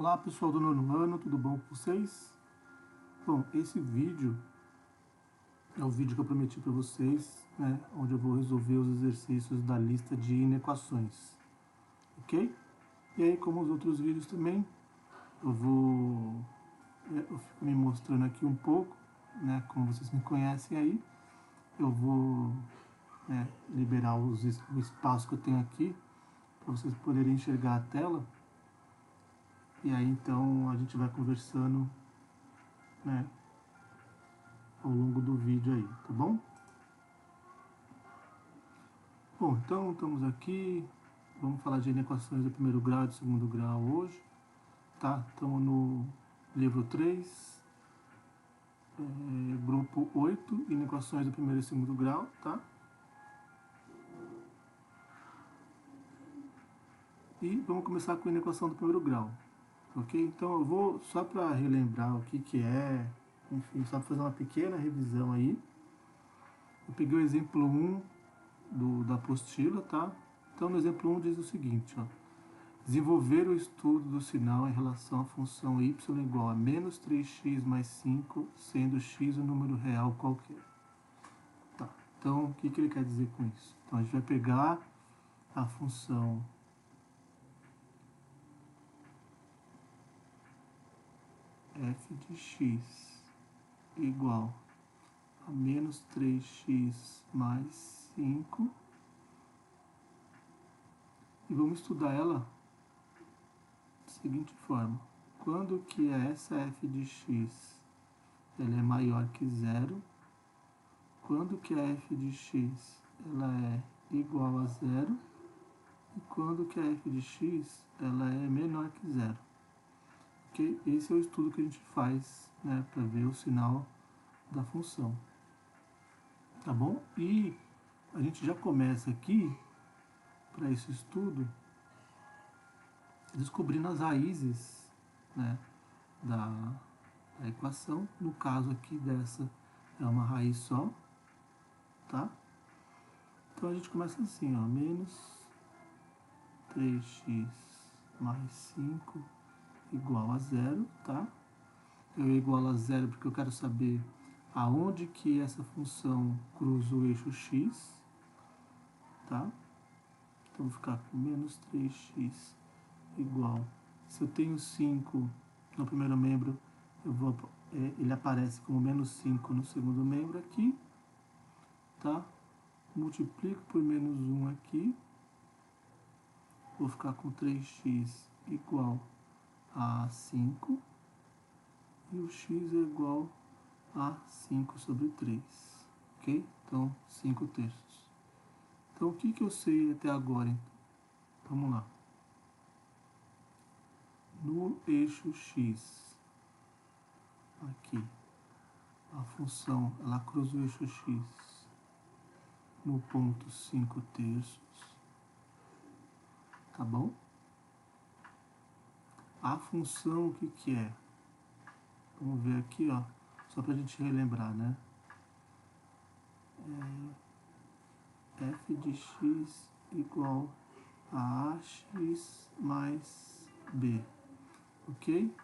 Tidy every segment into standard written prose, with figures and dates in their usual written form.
Olá pessoal do nono ano, tudo bom com vocês? Bom, esse vídeo é o vídeo que eu prometi para vocês, né, onde eu vou resolver os exercícios da lista de inequações, ok? E aí, como os outros vídeos também, eu fico me mostrando aqui um pouco, né, como vocês me conhecem aí, eu vou liberar o espaço que eu tenho aqui para vocês poderem enxergar a tela. E aí então a gente vai conversando, né, ao longo do vídeo aí, tá bom? Bom, então estamos aqui, vamos falar de inequações do primeiro grau e do segundo grau hoje, tá? Estamos no livro 3, grupo 8, inequações do primeiro e segundo grau, tá? E vamos começar com a inequação do primeiro grau, ok? Então eu vou, só para relembrar o que é, enfim, só para fazer uma pequena revisão aí. Eu peguei o exemplo 1 da apostila, tá? Então no exemplo 1 diz o seguinte, ó. Desenvolver o estudo do sinal em relação à função y igual a menos 3x mais 5, sendo x um número real qualquer. Tá. Então, o que ele quer dizer com isso? Então, a gente vai pegar a função f de x igual a menos 3x mais 5 e vamos estudar ela da seguinte forma. Quando que essa f de x ela é maior que zero, quando que a f de x ela é igual a zero e quando que a f de x ela é menor que zero. Okay? Esse é o estudo que a gente faz, né, para ver o sinal da função. Tá bom? E a gente já começa aqui, para esse estudo, descobrindo as raízes, né, da equação. No caso aqui dessa é uma raiz só, tá? Então a gente começa assim, ó, menos 3x mais 5 igual a zero, tá? Eu igualo a zero porque eu quero saber aonde que essa função cruza o eixo x, tá? Então vou ficar com menos 3x igual. Se eu tenho 5 no primeiro membro, ele aparece como menos 5 no segundo membro aqui, tá? Multiplico por menos 1 aqui, vou ficar com 3x igual a 5 e o x é igual a 5 sobre 3, ok? Então, 5 terços. Então, o que eu sei até agora? Então? Vamos lá. No eixo x, aqui, a função, ela cruza o eixo x no ponto 5 terços, tá bom? A função, o que é? Vamos ver aqui, ó, só para a gente relembrar, né? F de x igual a ax mais b, ok?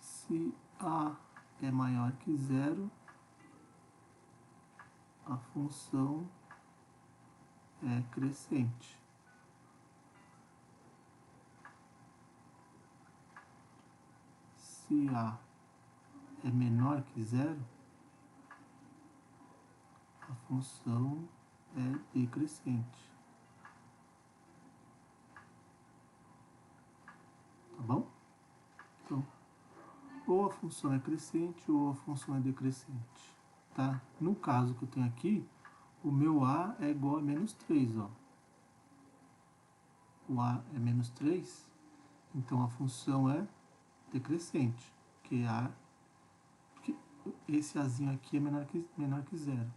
Se a é maior que zero, a função é crescente. Se a é menor que zero, a função é decrescente. Tá bom? Então, ou a função é crescente ou a função é decrescente. Tá? No caso que eu tenho aqui, o meu a é igual a menos 3. Ó. O a é menos 3, então a função é decrescente, porque esse azinho aqui é menor que zero.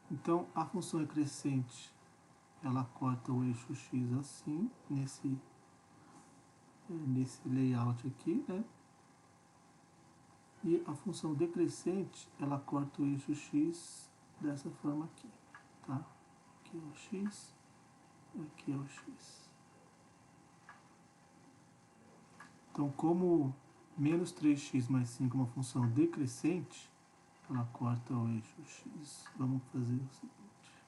Então, a função é crescente, ela corta o eixo x assim, nesse layout aqui, né? E a função decrescente, ela corta o eixo x dessa forma aqui, tá? Aqui é o x, aqui é o x. Então, como menos 3x mais 5 é uma função decrescente, ela corta o eixo x. Vamos fazer o seguinte.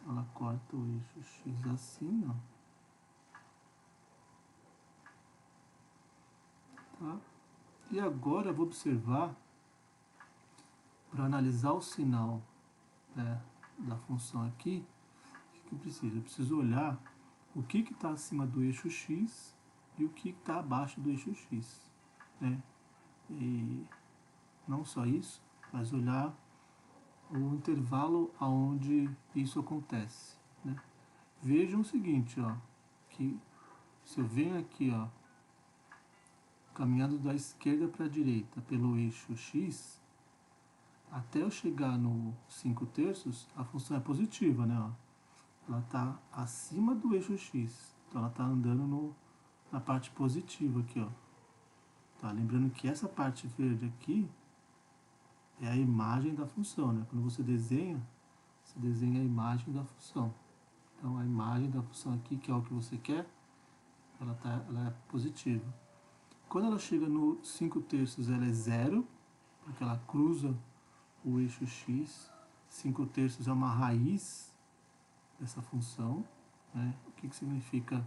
Ela corta o eixo x assim, ó. Tá? E agora eu vou observar, para analisar o sinal, né, da função aqui, o que eu preciso? Eu preciso olhar o que está acima do eixo x e o que está abaixo do eixo x. Né? E não só isso, mas olhar o intervalo aonde isso acontece. Né? Vejam o seguinte, ó, que se eu venho aqui, ó, caminhando da esquerda para a direita pelo eixo x, até eu chegar no 5/3, a função é positiva, né? Ó. Ela está acima do eixo x, então ela está andando na parte positiva aqui, ó. Tá? Lembrando que essa parte verde aqui é a imagem da função, né? Quando você desenha a imagem da função. Então a imagem da função aqui, que é o que você quer, ela é positiva. Quando ela chega no 5/3, ela é zero, porque ela cruza o eixo x. 5/3 é uma raiz dessa função. Né? O que significa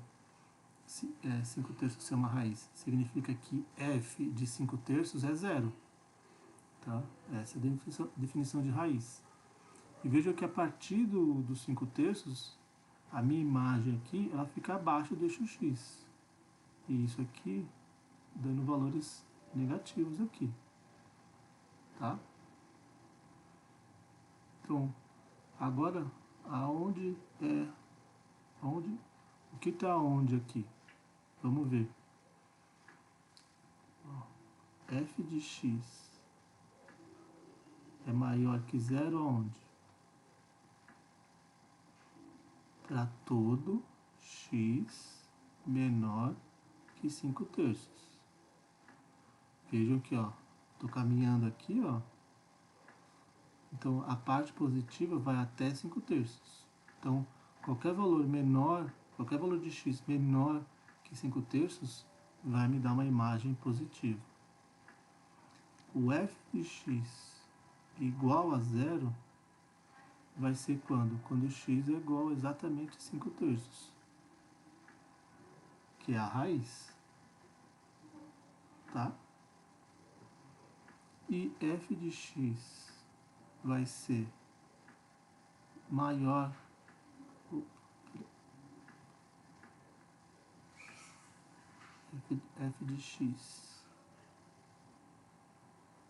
5/3 ser uma raiz? Significa que f de 5/3 é zero. Tá? Essa é a definição de raiz. E veja que a partir do 5/3, a minha imagem aqui, ela fica abaixo do eixo x. E isso aqui dando valores negativos aqui. Tá? Então, agora, o que está onde aqui? Vamos ver. F de x é maior que zero aonde? Para todo x menor que 5/3. Vejam que, ó, estou caminhando aqui, ó. Então, a parte positiva vai até 5/3. Então, qualquer valor de x menor que 5/3 vai me dar uma imagem positiva. O f de x igual a zero vai ser quando? Quando x é igual a exatamente 5/3, que é a raiz. Tá? E f de x vai ser maior. F de x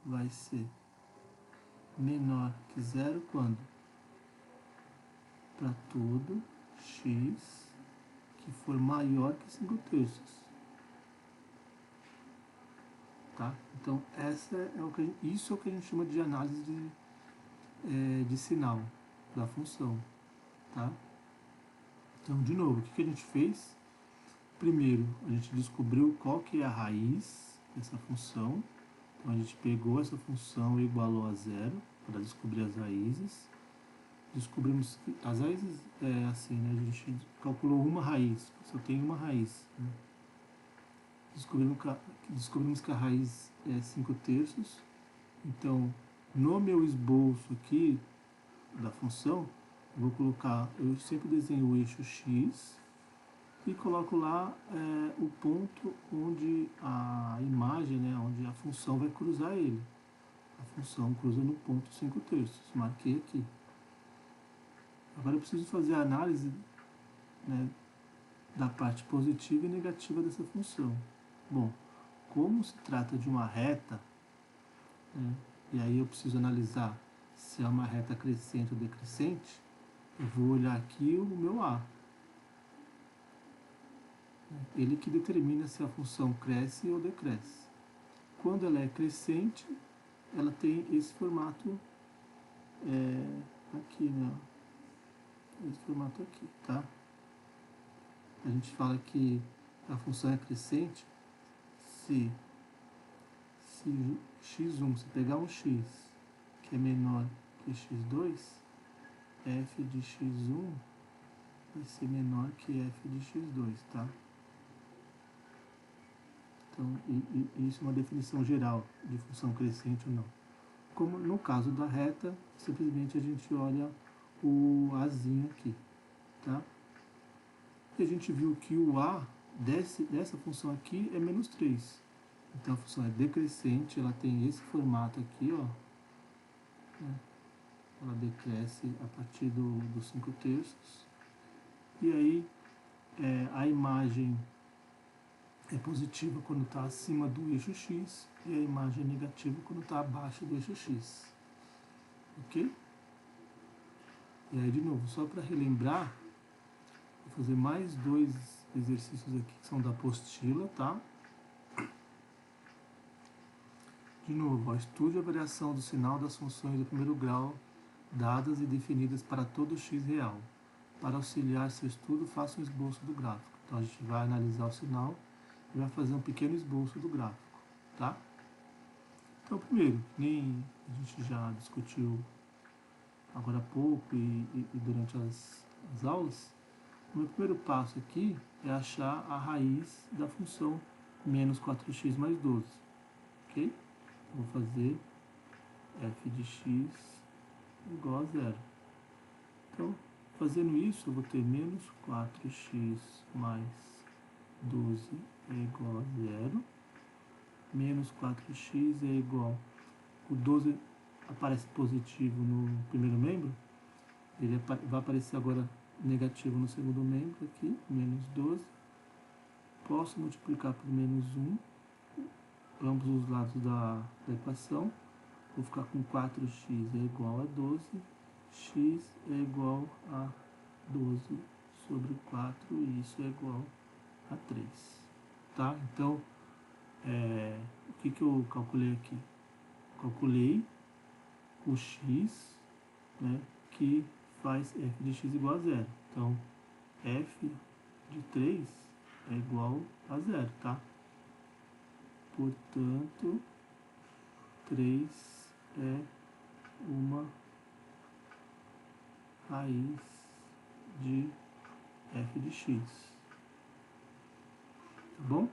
vai ser menor que zero quando? Para todo x que for maior que 5/3. Tá? Então, isso é o que a gente chama de análise de sinal da função. Tá? Então, de novo, o que a gente fez? Primeiro, a gente descobriu qual que é a raiz dessa função. Então, a gente pegou essa função e igualou a zero para descobrir as raízes. Descobrimos que as raízes é assim, né? A gente calculou uma raiz, só tem uma raiz. Né? Descobrimos que a raiz é 5/3. Então, no meu esboço aqui da função, eu sempre desenho o eixo x e coloco lá o ponto onde a imagem, né, onde a função vai cruzar ele. A função cruza no ponto 5/3, marquei aqui. Agora eu preciso fazer a análise, né, da parte positiva e negativa dessa função. Bom, como se trata de uma reta, né, e aí eu preciso analisar se é uma reta crescente ou decrescente, eu vou olhar aqui o meu A. Ele que determina se a função cresce ou decresce. Quando ela é crescente, ela tem esse formato aqui, né? Esse formato aqui, tá? A gente fala que a função é crescente se x1, se pegar um x que é menor que x2, f de x1 vai ser menor que f de x2, tá? Então, isso é uma definição geral de função crescente ou não. Como no caso da reta, simplesmente a gente olha o azinho aqui, tá? E a gente viu que o a dessa função aqui é menos 3. Então a função é decrescente, ela tem esse formato aqui, ó. Né? Ela decresce a partir dos 5/3. E aí a imagem é positiva quando está acima do eixo x e a imagem é negativa quando está abaixo do eixo x. Ok? E aí, de novo, só para relembrar, vou fazer mais 2 exercícios aqui que são da apostila, tá? De novo, ó, estude a variação do sinal das funções do primeiro grau dadas e definidas para todo x real. Para auxiliar seu estudo, faça um esboço do gráfico. Então a gente vai analisar o sinal e vai fazer um pequeno esboço do gráfico, tá? Então, primeiro, nem a gente já discutiu agora há pouco e durante as aulas, o meu primeiro passo aqui é achar a raiz da função menos 4x mais 12, ok? Vou fazer f de x igual a zero. Então, fazendo isso, eu vou ter menos 4x mais 12 é igual a zero. Menos 4x é igual... O 12 aparece positivo no primeiro membro, ele vai aparecer agora negativo no segundo membro aqui, menos 12. Posso multiplicar por menos 1, ambos os lados da equação. Vou ficar com 4x é igual a 12, x é igual a 12 sobre 4 e isso é igual a 3. Tá? Então, o que eu calculei aqui? Calculei o x, né, que faz f de x igual a zero. Então, f de 3 é igual a zero, tá? Portanto, 3 é uma raiz de f de x. Tá bom?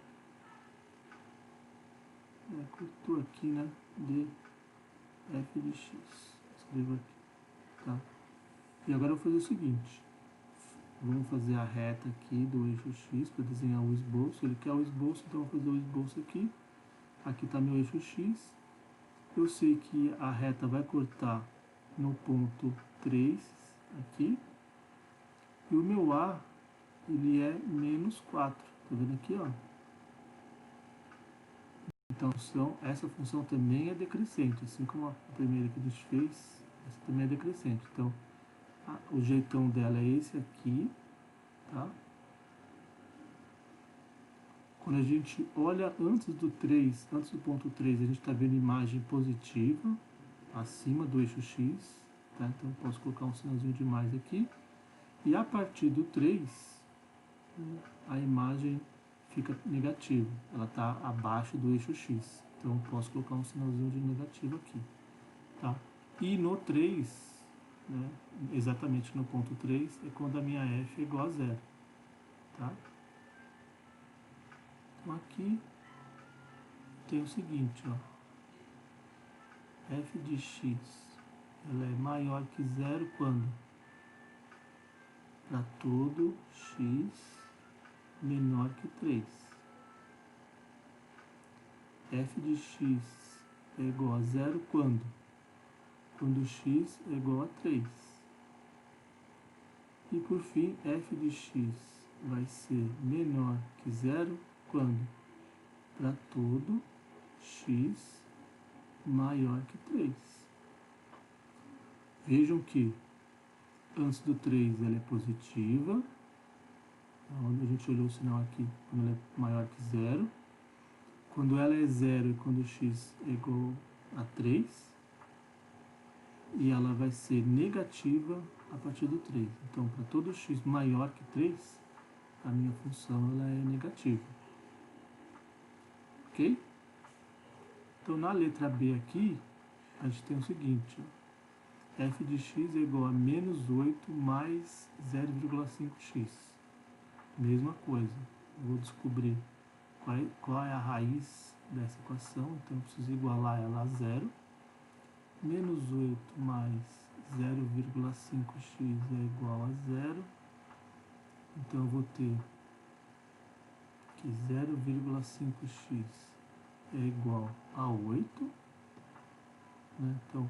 Cortou aqui, né? De f de x. Escrevo aqui, tá? E agora eu vou fazer o seguinte. Vamos fazer a reta aqui do eixo x para desenhar o esboço. Ele quer o esboço, então eu vou fazer o esboço aqui. Aqui está meu eixo x. Eu sei que a reta vai cortar no ponto 3 aqui. E o meu a, ele é menos 4. Tá vendo aqui, ó? Então, essa função também é decrescente. Assim como a primeira que a gente fez, essa também é decrescente. Então, o jeitão dela é esse aqui, tá? Quando a gente olha antes do 3, antes do ponto 3, a gente está vendo imagem positiva acima do eixo x, tá? Então eu posso colocar um sinalzinho de mais aqui. E a partir do 3, a imagem fica negativa, ela está abaixo do eixo x. Então eu posso colocar um sinalzinho de negativo aqui, tá? E no 3, né, exatamente no ponto 3, é quando a minha f é igual a zero, tá? Então aqui tem o seguinte, ó, f de x ela é maior que zero quando? Para todo x menor que 3. F de x é igual a zero quando? Quando x é igual a 3. E por fim, f de x vai ser menor que zero quando? Para todo x maior que 3. Vejam que antes do 3 ela é positiva, onde a gente olhou o sinal aqui, quando ela é maior que zero. Quando ela é zero e quando x é igual a 3, e ela vai ser negativa a partir do 3. Então, para todo x maior que 3, a minha função ela é negativa. Ok? Então, na letra B aqui, a gente tem o seguinte, ó, f de x é igual a menos 8 mais 0,5x. Mesma coisa. Vou descobrir qual é a raiz dessa equação, então eu preciso igualar ela a zero. Menos 8 mais 0,5x é igual a zero. Então eu vou ter que 0,5x é igual a 8. Né? Então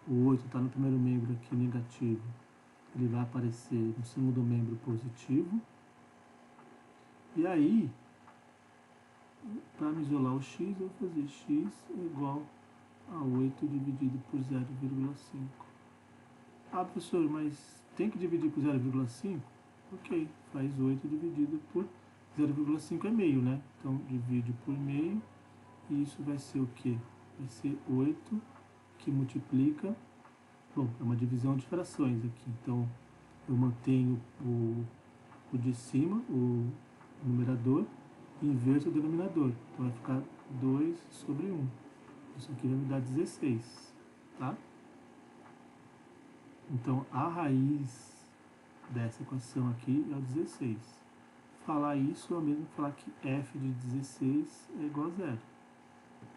o 8 está no primeiro membro aqui negativo, ele vai aparecer no segundo membro positivo. E aí, para me isolar o x, eu vou fazer x igual a 8 dividido por 0,5. Ah, professor, mas tem que dividir por 0,5? Ok, faz 8 dividido por 0,5 é meio, né? Então, divide por meio, e isso vai ser o quê? Vai ser 8 que multiplica... Bom, é uma divisão de frações aqui, então eu mantenho o de cima, o numerador, e inverto o denominador. Então vai ficar 2 sobre 1. Isso aqui vai me dar 16, tá? Então a raiz dessa equação aqui é o 16. Falar isso é o mesmo que falar que f de 16 é igual a zero,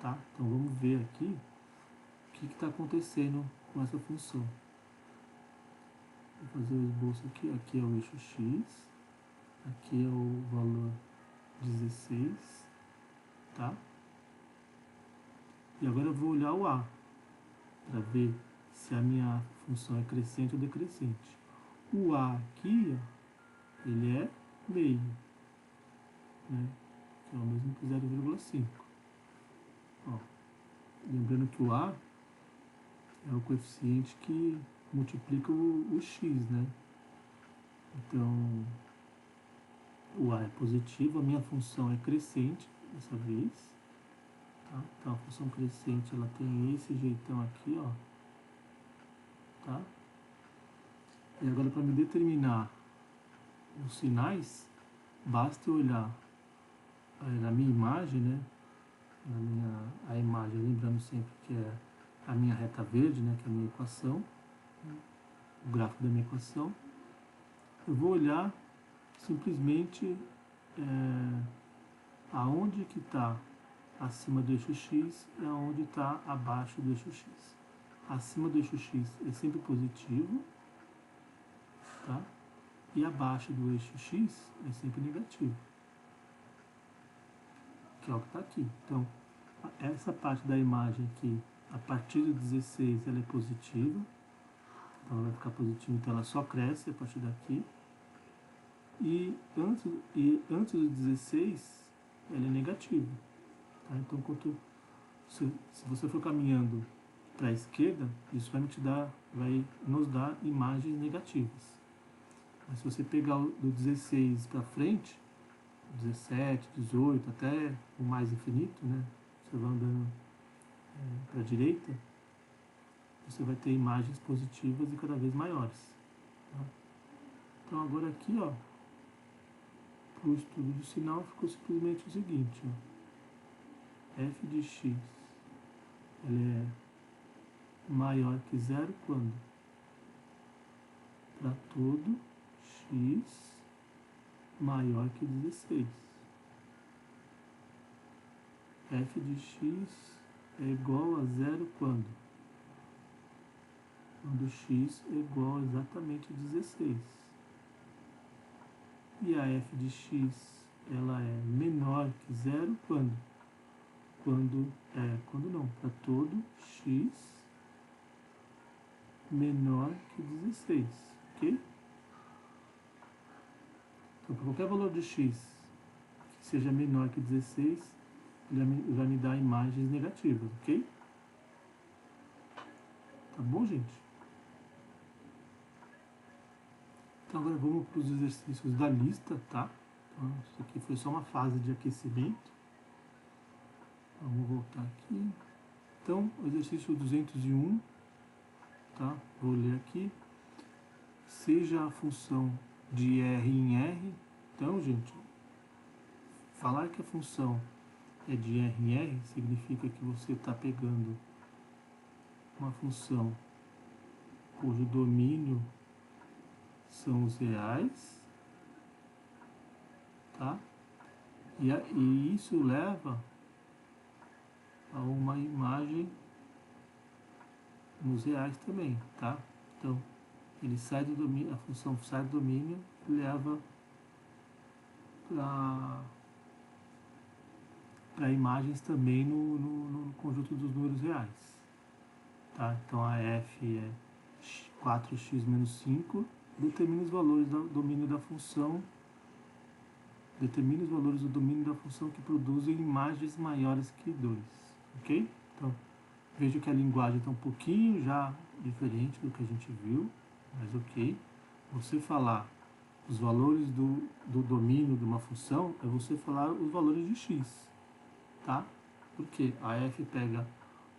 tá? Então vamos ver aqui o que está acontecendo com essa função. Vou fazer o esboço aqui. Aqui é o eixo x, aqui é o valor 16, tá? E agora eu vou olhar o a, para ver se a minha função é crescente ou decrescente. O a aqui, ó, ele é meio, né? Que é o mesmo que 0,5. Lembrando que o a é o coeficiente que multiplica o x, né? Então, o a é positivo, a minha função é crescente dessa vez. Tá? Então, a função crescente ela tem esse jeitão aqui, ó. Tá? E agora, para me determinar os sinais, basta eu olhar na minha imagem, né? A imagem, lembrando sempre que é a minha reta verde, né? Que é a minha equação, o gráfico da minha equação. Eu vou olhar simplesmente aonde que está acima do eixo x e aonde está abaixo do eixo x. Acima do eixo x é sempre positivo, tá? E abaixo do eixo x é sempre negativo, que é o que está aqui. Então, essa parte da imagem aqui, a partir do 16, ela é positiva, então ela vai ficar positiva, então ela só cresce a partir daqui. E antes do 16, ela é negativa. Tá? Então, se você for caminhando para a esquerda, isso vai nos dar imagens negativas. Mas se você pegar do 16 para frente, 17, 18, até o mais infinito, né? Você vai andando para a direita, você vai ter imagens positivas e cada vez maiores. Tá? Então agora aqui, ó, para o estudo do sinal ficou simplesmente o seguinte, ó, f de x ele é maior que zero quando? Para todo x maior que 16. F de x é igual a zero quando? Quando x é igual a exatamente 16. E a f de x ela é menor que zero quando? Quando não, para todo x menor que 16, ok? Então, para qualquer valor de x que seja menor que 16, ele vai me dar imagens negativas, ok? Tá bom, gente? Então agora vamos para os exercícios da lista, tá? Então, isso aqui foi só uma fase de aquecimento. Vamos voltar aqui. Então, o exercício 201, tá? Vou ler aqui. Seja a função de R em R. Então, gente, falar que a função é de R em R significa que você está pegando uma função cujo domínio são os reais, tá? E isso leva a uma imagem nos reais também, tá? Então, ele sai do domínio, a função sai do domínio e leva para imagens também no conjunto dos números reais, tá? Então, a f é 4x menos 5, determina os valores do domínio da função, determina os valores do domínio da função que produzem imagens maiores que 2, ok? Então, veja que a linguagem está um pouquinho já diferente do que a gente viu, mas ok. Você falar os valores do domínio de uma função é você falar os valores de x, tá? Porque a f pega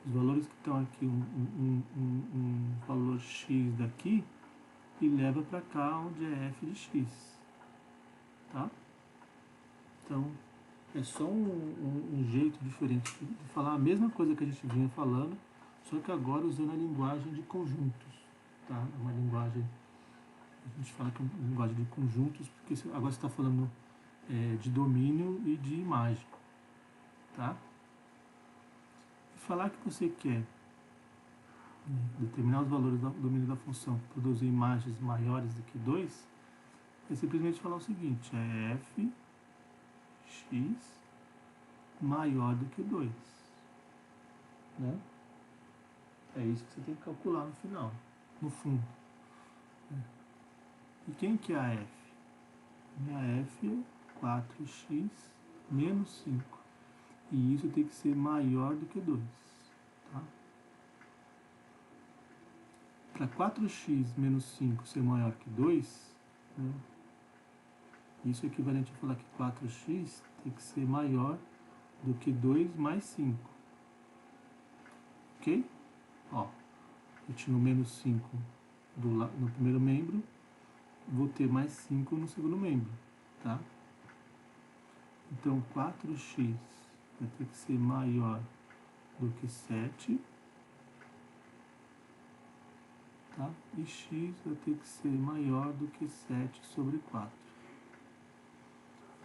os valores que estão aqui, um valor x daqui, e leva para cá onde é f de x, tá? Então, é só um jeito diferente de falar a mesma coisa que a gente vinha falando, só que agora usando a linguagem de conjuntos, tá? É uma linguagem, a gente fala que é uma linguagem de conjuntos, porque agora você está falando de domínio e de imagem, tá? E falar que você quer determinar os valores do domínio da função, produzir imagens maiores do que 2, é simplesmente falar o seguinte, é f x maior do que 2, né? É isso que você tem que calcular no final, no fundo. E quem que é a f? A f é 4x menos 5. E isso tem que ser maior do que 2. Tá? Para 4x menos 5 ser maior que 2, né, isso é equivalente a falar que 4x tem que ser maior do que 2 mais 5. Ok? Ó, eu tinha o menos 5 no primeiro membro, vou ter mais 5 no segundo membro. Tá? Então, 4x vai ter que ser maior do que 7. Tá? E x vai ter que ser maior do que 7 sobre 4.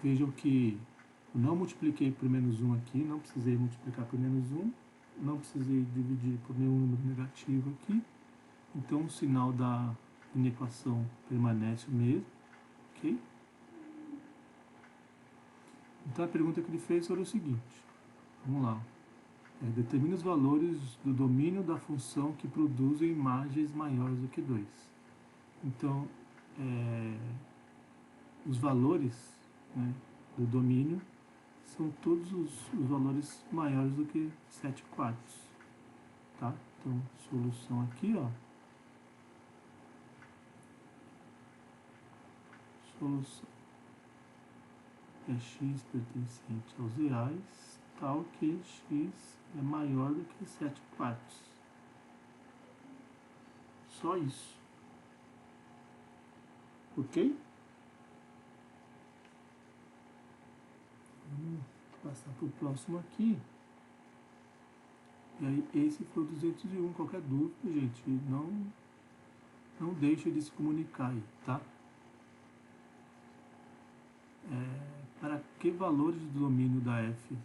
Vejam que eu não multipliquei por menos 1 aqui, não precisei multiplicar por menos 1, não precisei dividir por nenhum número negativo aqui, então o sinal da inequação permanece o mesmo, ok? Então a pergunta que ele fez era o seguinte, vamos lá, determina os valores do domínio da função que produzem imagens maiores do que 2. Então, os valores, né, do domínio são todos os valores maiores do que 7 quartos. Tá? Então, solução aqui, ó. Solução é x pertencente aos reais, tal que x é maior do que 7 quartos. Só isso. Ok? Vamos passar para o próximo aqui. E aí, esse foi o 201. Qualquer dúvida, gente, não deixe de se comunicar aí, tá? Para que valores do domínio da f,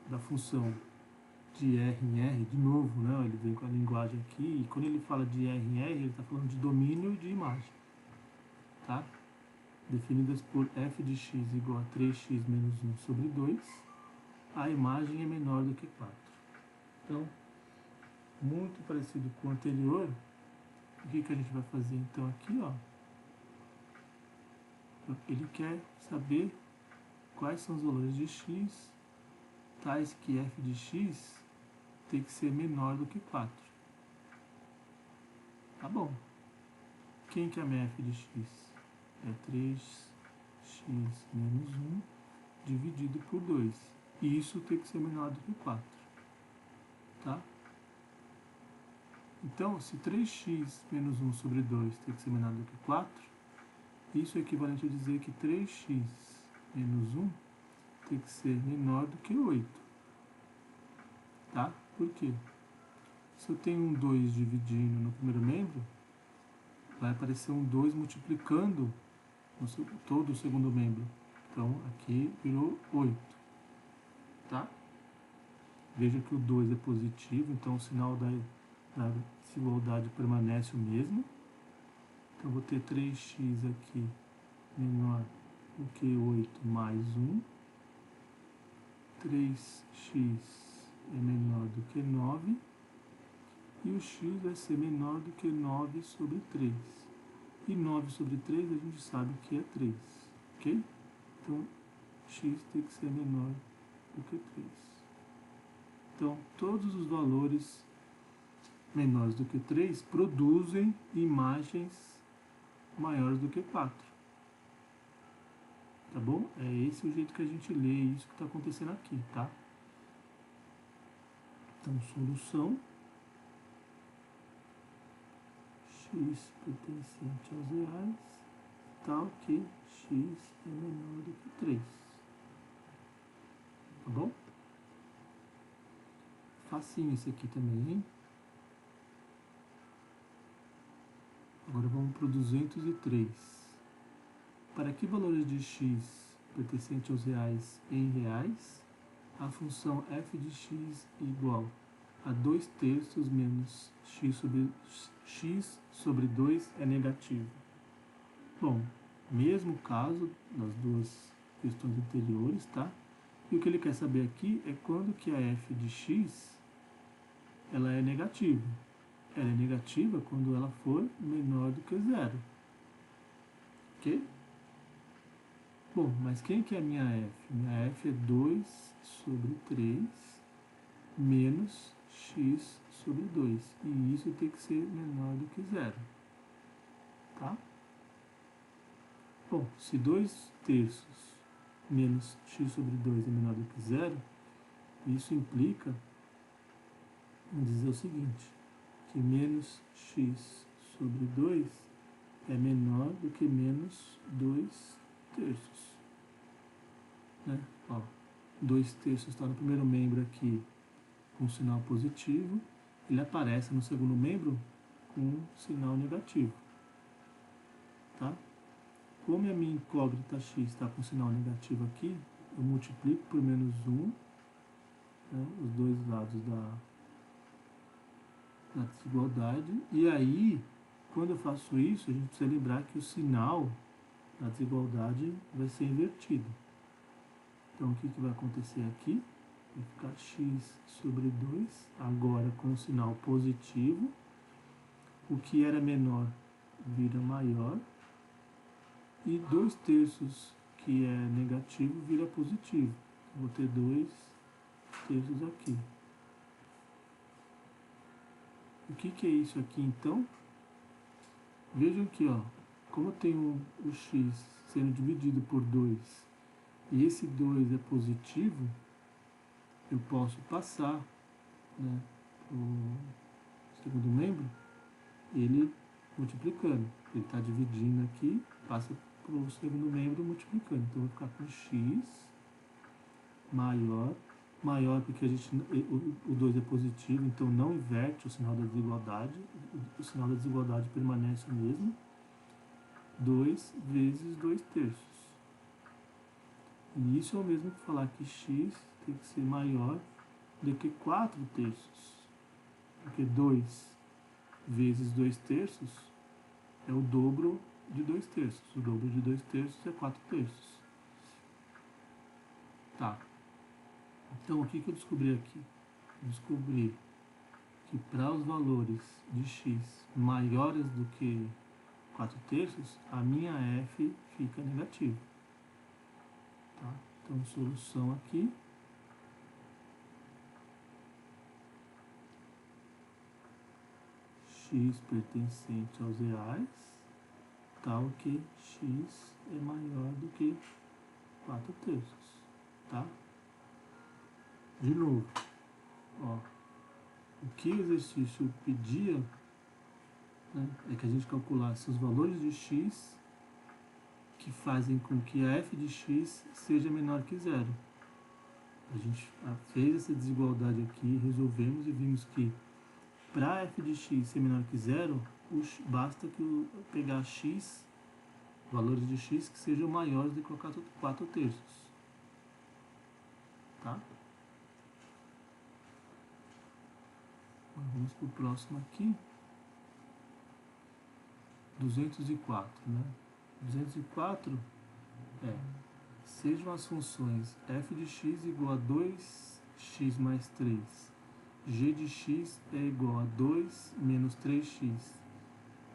da função de R em R, de novo, né? Ele vem com a linguagem aqui, e quando ele fala de R em R, ele está falando de domínio e de imagem, tá? Definidas por f de x igual a 3x menos 1 sobre 2, a imagem é menor do que 4. Então, muito parecido com o anterior, o que a gente vai fazer então aqui, ó? Ele quer saber quais são os valores de x, tais que f de x tem que ser menor do que 4. Tá bom. Quem que é a minha f de x? É 3x menos 1 dividido por 2. E isso tem que ser menor do que 4. Tá? Então, se 3x menos 1 sobre 2 tem que ser menor do que 4, isso é equivalente a dizer que 3x menos 1 tem que ser menor do que 8. Tá? Por quê? Se eu tenho um 2 dividindo no primeiro membro, vai aparecer um 2 multiplicando todo o segundo membro. Então, aqui virou 8, tá? Veja que o 2 é positivo, então o sinal da desigualdade permanece o mesmo. Então, vou ter 3x aqui menor do que 8 mais 1. 3x é menor do que 9. E o x vai ser menor do que 9 sobre 3. E 9 sobre 3 a gente sabe que é 3, ok? Então, x tem que ser menor do que 3. Então, todos os valores menores do que 3 produzem imagens maiores do que 4. Tá bom? É esse o jeito que a gente lê isso que está acontecendo aqui, tá? Então, solução. X pertencente aos reais, tal que x é menor do que 3. Tá bom? Facinho esse aqui também, hein? Agora vamos para o 203. Para que valores de x pertencente aos reais em reais, a função f de x igual a 2/3 menos x sobre 2 é negativo. Bom, mesmo caso das duas questões anteriores, tá? E o que ele quer saber aqui é quando que a f de x ela é negativa. Ela é negativa quando ela for menor do que 0. Ok? Bom, mas quem que é a minha f? Minha f é 2 sobre 3 menos x sobre 2. E isso tem que ser menor do que 0. Tá? Bom, se 2/3 menos x sobre 2 é menor do que 0, isso implica em dizer o seguinte, que menos x sobre 2 é menor do que menos 2/3. Né? Ó, 2/3 está no primeiro membro aqui com sinal positivo, ele aparece no segundo membro com sinal negativo. Tá? Como a minha incógnita x está com sinal negativo aqui, eu multiplico por menos 1, né, os dois lados da desigualdade, e aí, quando eu faço isso, a gente precisa lembrar que o sinal da desigualdade vai ser invertido. Então, o que vai acontecer aqui? Vai ficar x sobre 2, agora com o sinal positivo, o que era menor vira maior, e 2/3 que é negativo vira positivo. Vou ter 2/3 aqui. O que é isso aqui então? Vejam aqui, ó, como eu tenho o x sendo dividido por 2 e esse 2 é positivo, eu posso passar, né, o segundo membro, ele multiplicando. Ele está dividindo aqui, passa para o segundo membro multiplicando. Então, eu vou ficar com x maior porque o 2 é positivo, então não inverte o sinal da desigualdade, o sinal da desigualdade permanece o mesmo, 2 vezes 2/3. E isso é o mesmo que falar que x tem que ser maior do que 4/3, porque 2 vezes 2/3 é o dobro de 2/3. O dobro de 2/3 é 4/3. Tá. Então, o que eu descobri aqui? Eu descobri que para os valores de x maiores do que 4/3, a minha f fica negativa. Tá? Então, solução aqui. X pertencente aos reais, tal que x é maior do que 4/3. Tá? De novo, ó, o que o exercício pedia, né, é que a gente calculasse os valores de x que fazem com que a f de x seja menor que 0. A gente fez essa desigualdade aqui, resolvemos e vimos que para f de x ser menor que 0, basta que eu pegar x valores de x que sejam maiores do que 4 terços. Tá? Vamos para o próximo aqui. 204, né? 204 sejam as funções f de x igual a 2x mais 3, g de x é igual a 2 menos 3x,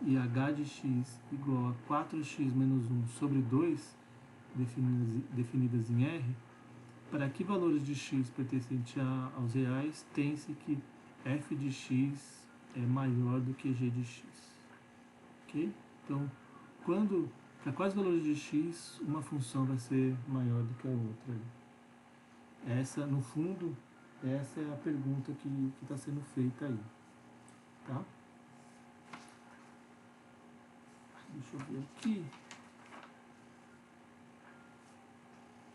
e h de x igual a 4x menos 1 sobre 2, definidas em R, para que valores de x pertencentes aos reais tem-se que f de x é maior do que g de x. Ok? Então, para quais valores de x uma função vai ser maior do que a outra? Essa, no fundo, essa é a pergunta que está sendo feita aí. Tá? Deixa eu ver aqui.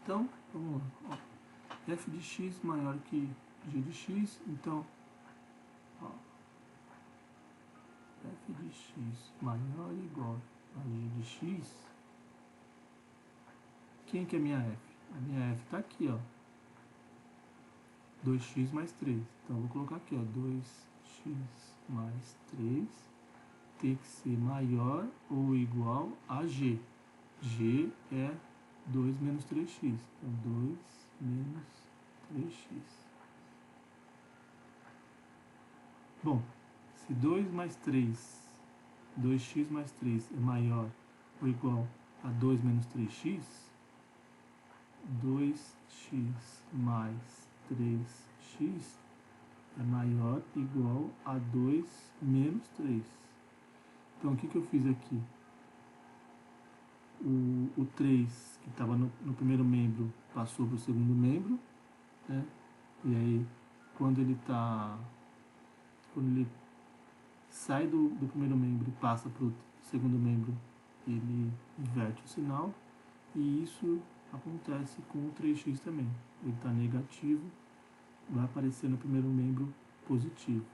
Então, vamos lá. Ó. F de x maior que g de x, então, ó, f de x maior ou igual a g de x. Quem que é minha f? A minha f está aqui, ó. 2x mais 3. Então, eu vou colocar aqui, ó, 2x mais 3 tem que ser maior ou igual a g. G é 2 menos 3x. Então, 2 menos 3x. Bom, se 2 mais 3, 2x mais 3 é maior ou igual a 2 menos 3x, 2x mais 3x é maior ou igual a 2 menos 3. Então, o que eu fiz aqui? O 3, que estava no primeiro membro, passou para o segundo membro, né? E aí, quando ele sai do primeiro membro e passa para o segundo membro, ele inverte o sinal, e isso acontece com o 3x também. Ele está negativo, vai aparecer no primeiro membro positivo.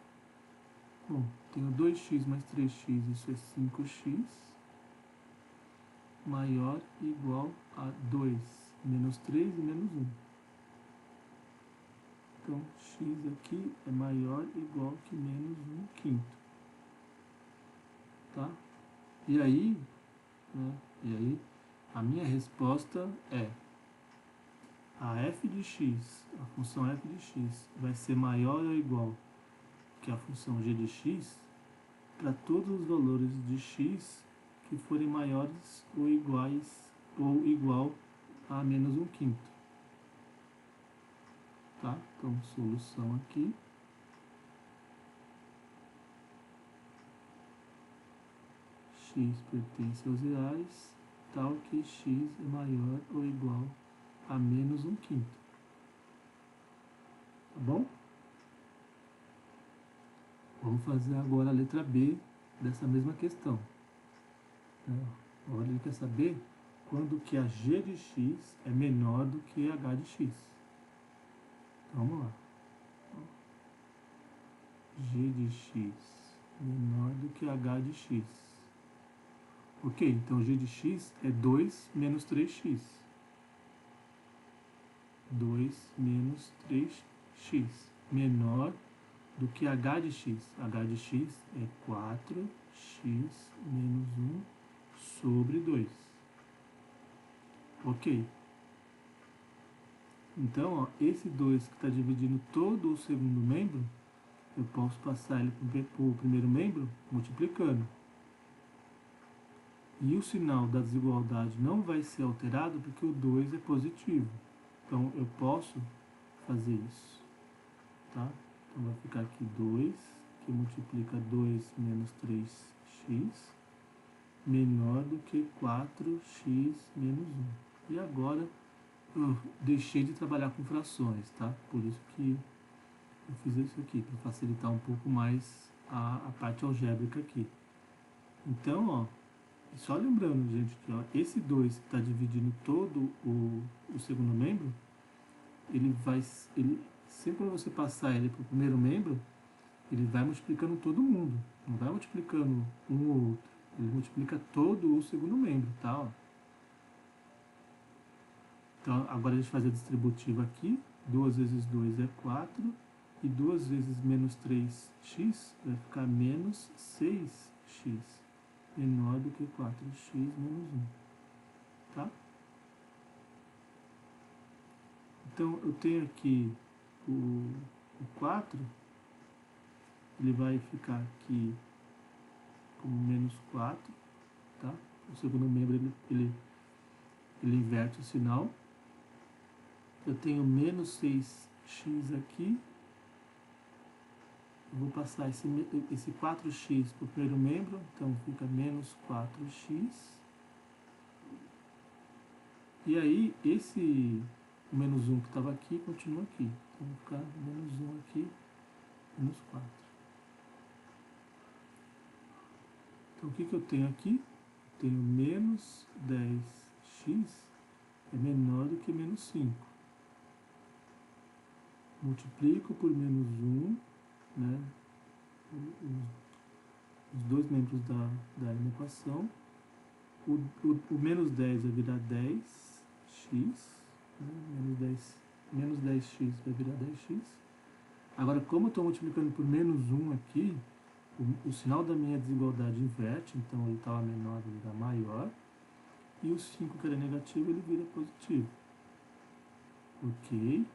Bom, tenho 2x mais 3x, isso é 5x, maior ou igual a 2 menos 3 e menos 1. Então, x aqui é maior ou igual que menos 1/5. Tá? E aí, a minha resposta é a f de x, a função f de x, vai ser maior ou igual que a função g de x para todos os valores de x que forem maiores ou igual a menos 1/5. Tá? Então, solução aqui. X pertence aos reais, tal que x é maior ou igual a menos 1/5. Tá bom? Vamos fazer agora a letra B dessa mesma questão. Agora ele quer saber quando que a g de x é menor do que h de x. Então, vamos lá. G de x menor do que h de x. Ok, então g de x é 2 menos 3x. 2 menos 3x. Menor do que h de x. H de x é 4x menos 1 sobre 2. Ok. Então, ó, esse 2 que está dividindo todo o segundo membro, eu posso passar ele para o primeiro membro multiplicando. E o sinal da desigualdade não vai ser alterado porque o 2 é positivo. Então, eu posso fazer isso. Tá? Então, vai ficar aqui 2, que multiplica 2 menos 3x, menor do que 4x menos 1. E agora, eu deixei de trabalhar com frações, tá? Por isso que eu fiz isso aqui, para facilitar um pouco mais a parte algébrica aqui. Então, ó, só lembrando, gente, que ó, esse 2 que está dividindo todo o segundo membro, sempre que você passar ele para o primeiro membro, ele vai multiplicando todo mundo, não vai multiplicando um ou outro, ele multiplica todo o segundo membro, tá? Ó. Então, agora a gente faz a distributiva aqui. 2 vezes 2 é 4. E 2 vezes menos 3x vai ficar menos 6x. Menor do que 4x menos 1. Tá? Então, eu tenho aqui o 4. Ele vai ficar aqui como menos 4. Tá? O segundo membro ele inverte o sinal. Eu tenho menos 6x aqui. Eu vou passar esse 4x para o primeiro membro, então fica menos 4x. E aí, esse menos 1 que estava aqui, continua aqui. Então vai ficar menos 1 aqui, menos 4. Então o que eu tenho aqui? Eu tenho menos 10x é menor do que menos 5. Multiplico por menos 1, né? Os dois membros da equação. O menos 10 vai virar 10x, né? menos 10x vai virar 10x. Agora, como eu estou multiplicando por menos 1 aqui, o sinal da minha desigualdade inverte, então ele estava menor, ele está maior, e o 5 que era negativo, ele vira positivo. Ok?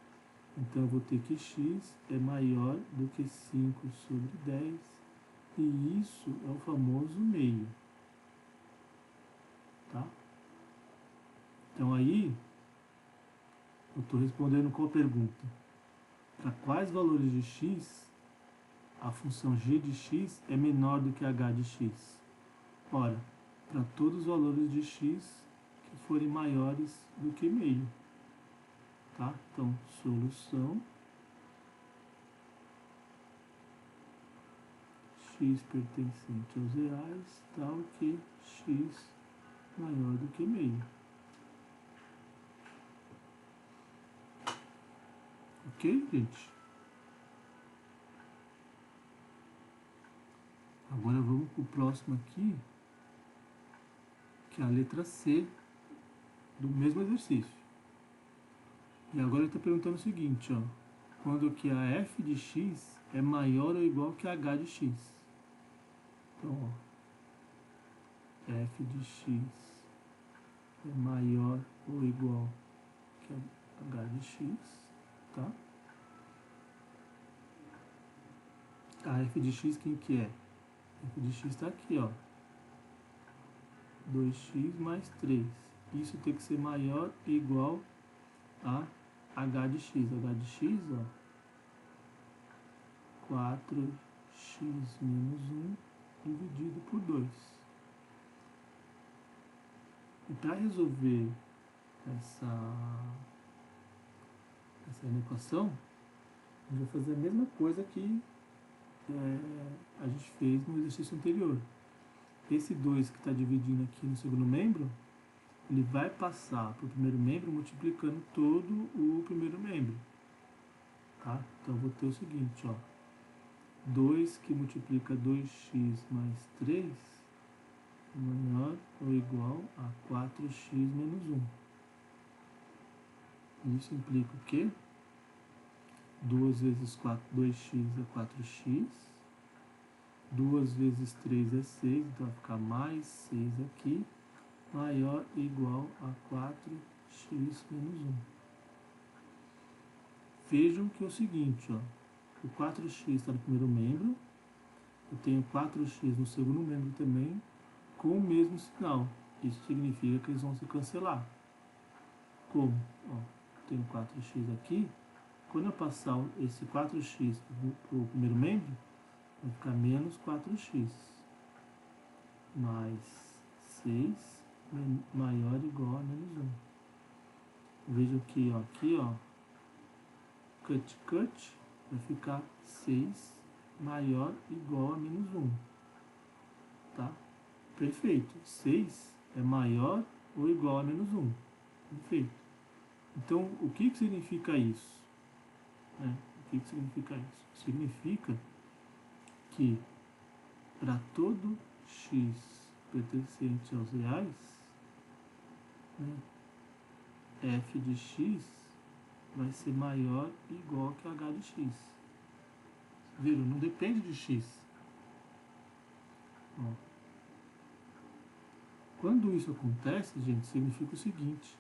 Então eu vou ter que x é maior do que 5 sobre 10, e isso é o famoso meio. Tá? Então aí, eu estou respondendo qual pergunta? Para quais valores de x a função g de x é menor do que h de x? Ora, para todos os valores de x que forem maiores do que meio. Tá? Então, solução x pertencente aos reais tal que x maior do que meio. Ok, gente? Agora vamos para o próximo aqui, que é a letra C do mesmo exercício. E agora ele está perguntando o seguinte, ó, quando que a f de x é maior ou igual que a h de x. Então, ó, f de x é maior ou igual que a h de x, tá? A f de x quem que é? F de x está aqui, ó, 2x mais 3. Isso tem que ser maior ou igual a h de x. H de x, ó, 4x menos 1 dividido por 2. E para resolver essa equação, a gente vai fazer a mesma coisa que a gente fez no exercício anterior. Esse 2 que está dividindo aqui no segundo membro, ele vai passar para o primeiro membro multiplicando todo o primeiro membro. Tá? Então eu vou ter o seguinte, ó, 2 que multiplica 2x mais 3 maior ou igual a 4x menos 1. Isso implica o quê? 2 vezes 2x é 4x. 2 vezes 3 é 6, então vai ficar mais 6 aqui, maior ou igual a 4x menos 1. Vejam que é o seguinte, ó, o 4x está no primeiro membro, eu tenho 4x no segundo membro também, com o mesmo sinal. Isso significa que eles vão se cancelar. Como? Ó, tenho 4x aqui, quando eu passar esse 4x para o primeiro membro, vai ficar menos 4x, mais 6, maior ou igual a menos 1. Veja que aqui, ó, cut, vai ficar 6 maior ou igual a menos 1. Tá? Perfeito. 6 é maior ou igual a menos 1. Perfeito. Então, o que significa isso? O que significa isso? Significa que para todo x pertencente aos reais, né, f de x vai ser maior ou igual que h de x. Viram? Não depende de x. Ó. Quando isso acontece, gente, significa o seguinte.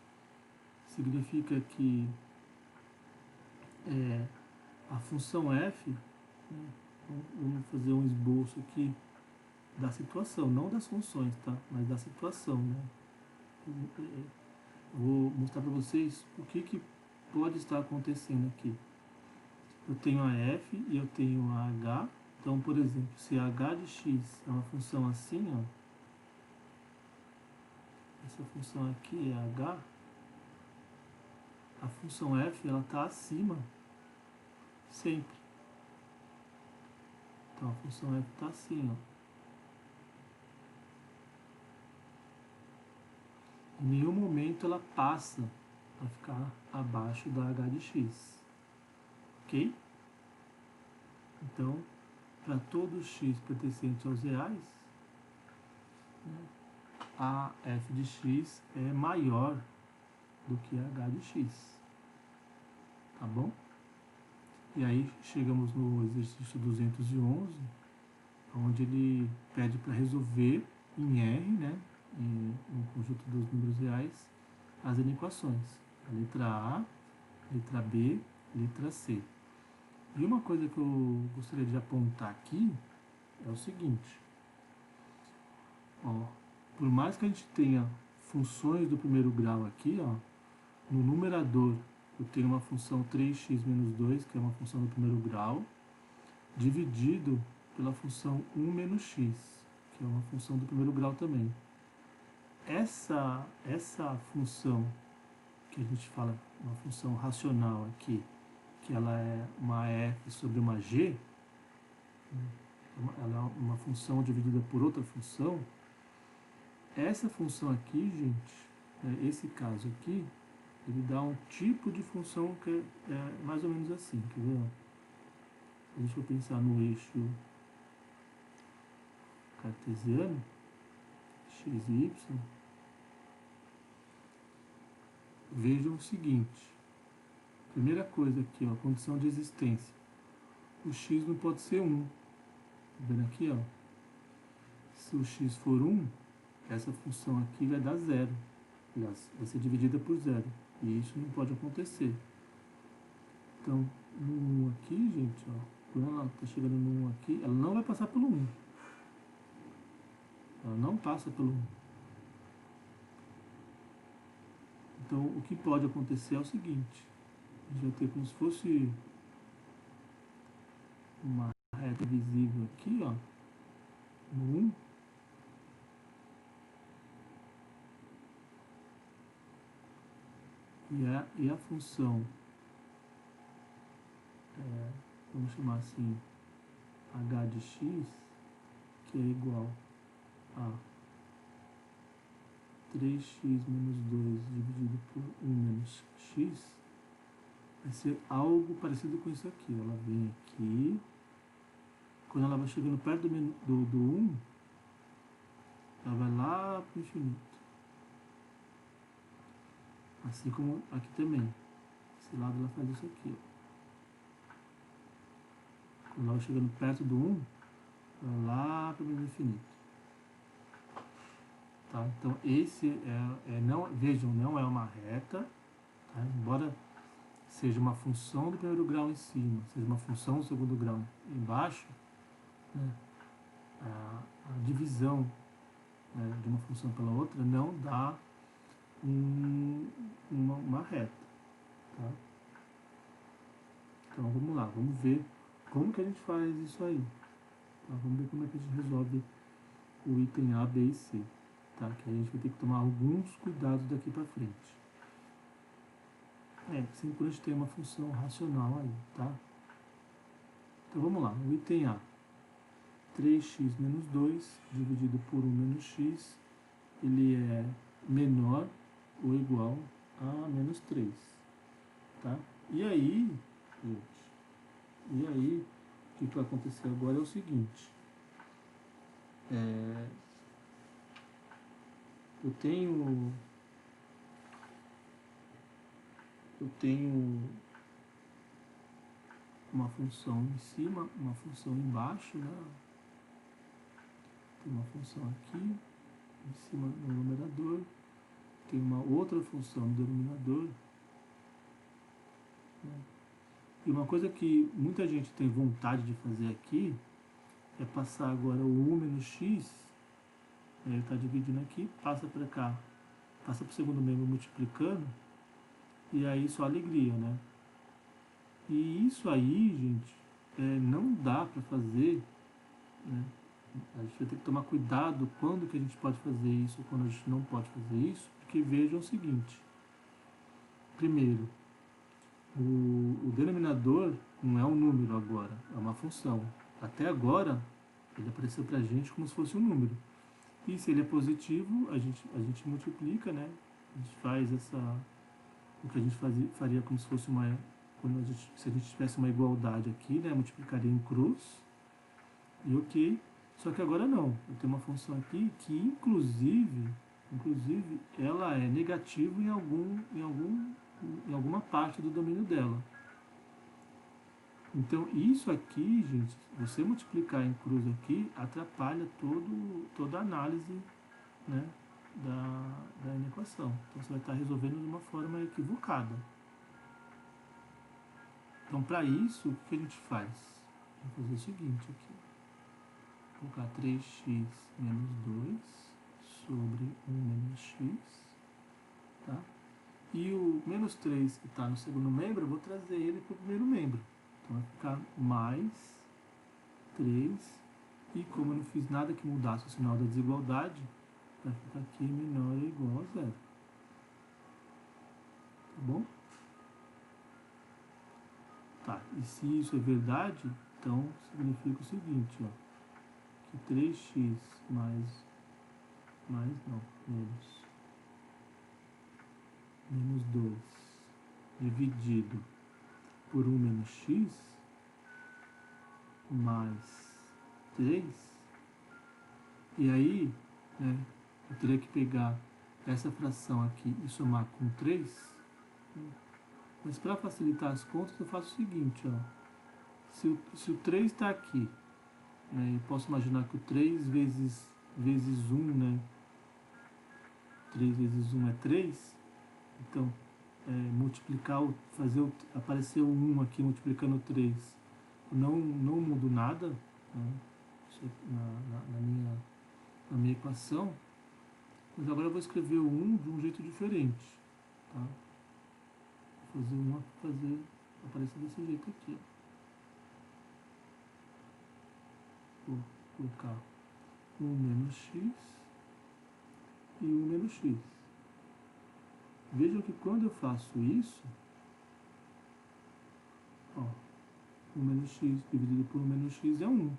Significa que a função f, né, vamos fazer um esboço aqui da situação, não das funções, tá? Mas da situação, né? Vou mostrar para vocês o que pode estar acontecendo aqui. Eu tenho a f e eu tenho a h. Então, por exemplo, se h de x é uma função assim, ó, essa função aqui é h, a função f ela está acima sempre. Então, a função f está assim, ó. Em nenhum momento ela passa a ficar abaixo da h de x. Ok? Então, para todo x pertencente aos reais, né, a f de x é maior do que a h de x. Tá bom? E aí chegamos no exercício 211, onde ele pede para resolver em R, né, no conjunto dos números reais, as inequações. A letra A, letra B, letra C. E uma coisa que eu gostaria de apontar aqui é o seguinte. Ó, por mais que a gente tenha funções do primeiro grau aqui, ó, no numerador eu tenho uma função 3x menos 2, que é uma função do primeiro grau, dividido pela função 1 menos x, que é uma função do primeiro grau também. Essa função que a gente fala, uma função racional aqui, que ela é uma f sobre uma g, ela é uma função dividida por outra função. Essa função aqui, gente, esse caso aqui, ele dá um tipo de função que é mais ou menos assim, quer ver? Se a gente for pensar no eixo cartesiano, x e y, vejam o seguinte. Primeira coisa aqui, ó, a condição de existência. O x não pode ser 1. Tá vendo aqui, ó? Se o x for 1, essa função aqui vai dar 0. Vai ser dividida por 0. E isso não pode acontecer. Então, no 1 aqui, gente, ó, quando ela está chegando no 1 aqui, ela não vai passar pelo 1. Ela não passa pelo 1. Então, o que pode acontecer é o seguinte. A gente vai ter como se fosse uma reta visível aqui, ó, no 1. E a função, vamos chamar assim, h de x, que é igual a 3x menos 2 dividido por 1 menos x, vai ser algo parecido com isso aqui. Ela vem aqui, quando ela vai chegando perto do 1, ela vai lá para o infinito. Assim como aqui também. Esse lado ela faz isso aqui, ó. Quando ela vai chegando perto do 1, vai lá para o infinito. Tá? Então esse não, vejam, não é uma reta, tá? Embora seja uma função do primeiro grau em cima, seja uma função do segundo grau embaixo, né? A divisão, né, de uma função pela outra não dá uma reta. Tá? Então vamos lá, vamos ver como que a gente faz isso aí. Tá? Vamos ver como é que a gente resolve o item A, B e C. Tá? Que a gente vai ter que tomar alguns cuidados daqui para frente. Sempre quando a gente tem uma função racional aí, tá? Então vamos lá, o item A. 3x menos 2 dividido por 1 menos x, ele é menor ou igual a menos 3. Tá? E aí, gente, o que vai acontecer agora é o seguinte. Eu tenho eu tenho uma função em cima, uma função embaixo, né? Tem uma função aqui, em cima no numerador, tem uma outra função no denominador. Né? E uma coisa que muita gente tem vontade de fazer aqui é passar agora o 1 menos x, ele está dividindo aqui, passa para cá, passa para o segundo membro multiplicando, e aí só alegria, né? E isso aí, gente, não dá para fazer, né? A gente vai ter que tomar cuidado quando que a gente pode fazer isso, quando a gente não pode fazer isso, porque vejam o seguinte. Primeiro, o denominador não é um número agora, é uma função. Até agora, ele apareceu para a gente como se fosse um número. E se ele é positivo, a gente multiplica, né? A gente faz o que a gente faria como se fosse se a gente tivesse uma igualdade aqui, né? Multiplicaria em cruz, e ok. Só que agora não, eu tenho uma função aqui que inclusive ela é negativa em alguma parte do domínio dela. Então isso aqui, gente, você multiplicar em cruz aqui, atrapalha toda a análise, né, da inequação. Então você vai estar resolvendo de uma forma equivocada. Então para isso, o que a gente faz? Vamos fazer o seguinte aqui. Vou colocar 3x menos 2 sobre 1 menos x, tá? E o menos 3 que está no segundo membro, eu vou trazer ele para o primeiro membro. Então vai ficar mais 3, e como eu não fiz nada que mudasse o sinal da desigualdade, vai ficar aqui menor ou igual a 0. Tá bom? Tá, e se isso é verdade, então significa o seguinte, ó, que 3x menos 2 dividido por 1 menos x mais 3, e aí, né, eu teria que pegar essa fração aqui e somar com 3, mas para facilitar as contas eu faço o seguinte, ó, se o 3 está aqui, né, eu posso imaginar que o 3 vezes 1, né, 3 vezes 1 é 3, então multiplicar, aparecer o 1 aqui multiplicando 3, não mudo nada, né, na minha equação, mas agora eu vou escrever o 1 de um jeito diferente, tá? Vou fazer aparecer desse jeito aqui, ó. Vou colocar 1 menos x e 1 menos x. Vejam que quando eu faço isso, ó, 1 menos x dividido por 1 menos x é 1.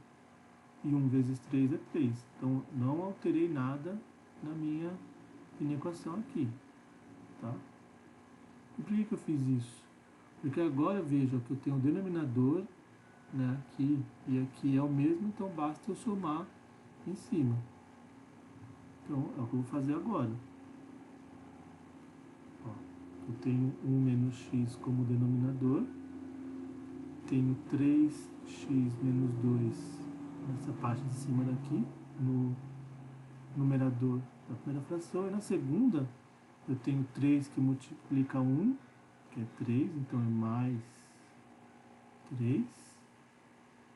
E 1 vezes 3 é 3. Então, não alterei nada na minha equação aqui. Tá? E por que eu fiz isso? Porque agora, veja que eu tenho o denominador, né, aqui e aqui é o mesmo, então basta eu somar em cima. Então, é o que eu vou fazer agora. Ó, eu tenho 1 menos x como denominador, tenho 3x menos 2 nessa parte de cima daqui, no numerador da primeira fração, e na segunda eu tenho 3 que multiplica 1, que é 3, então é mais 3,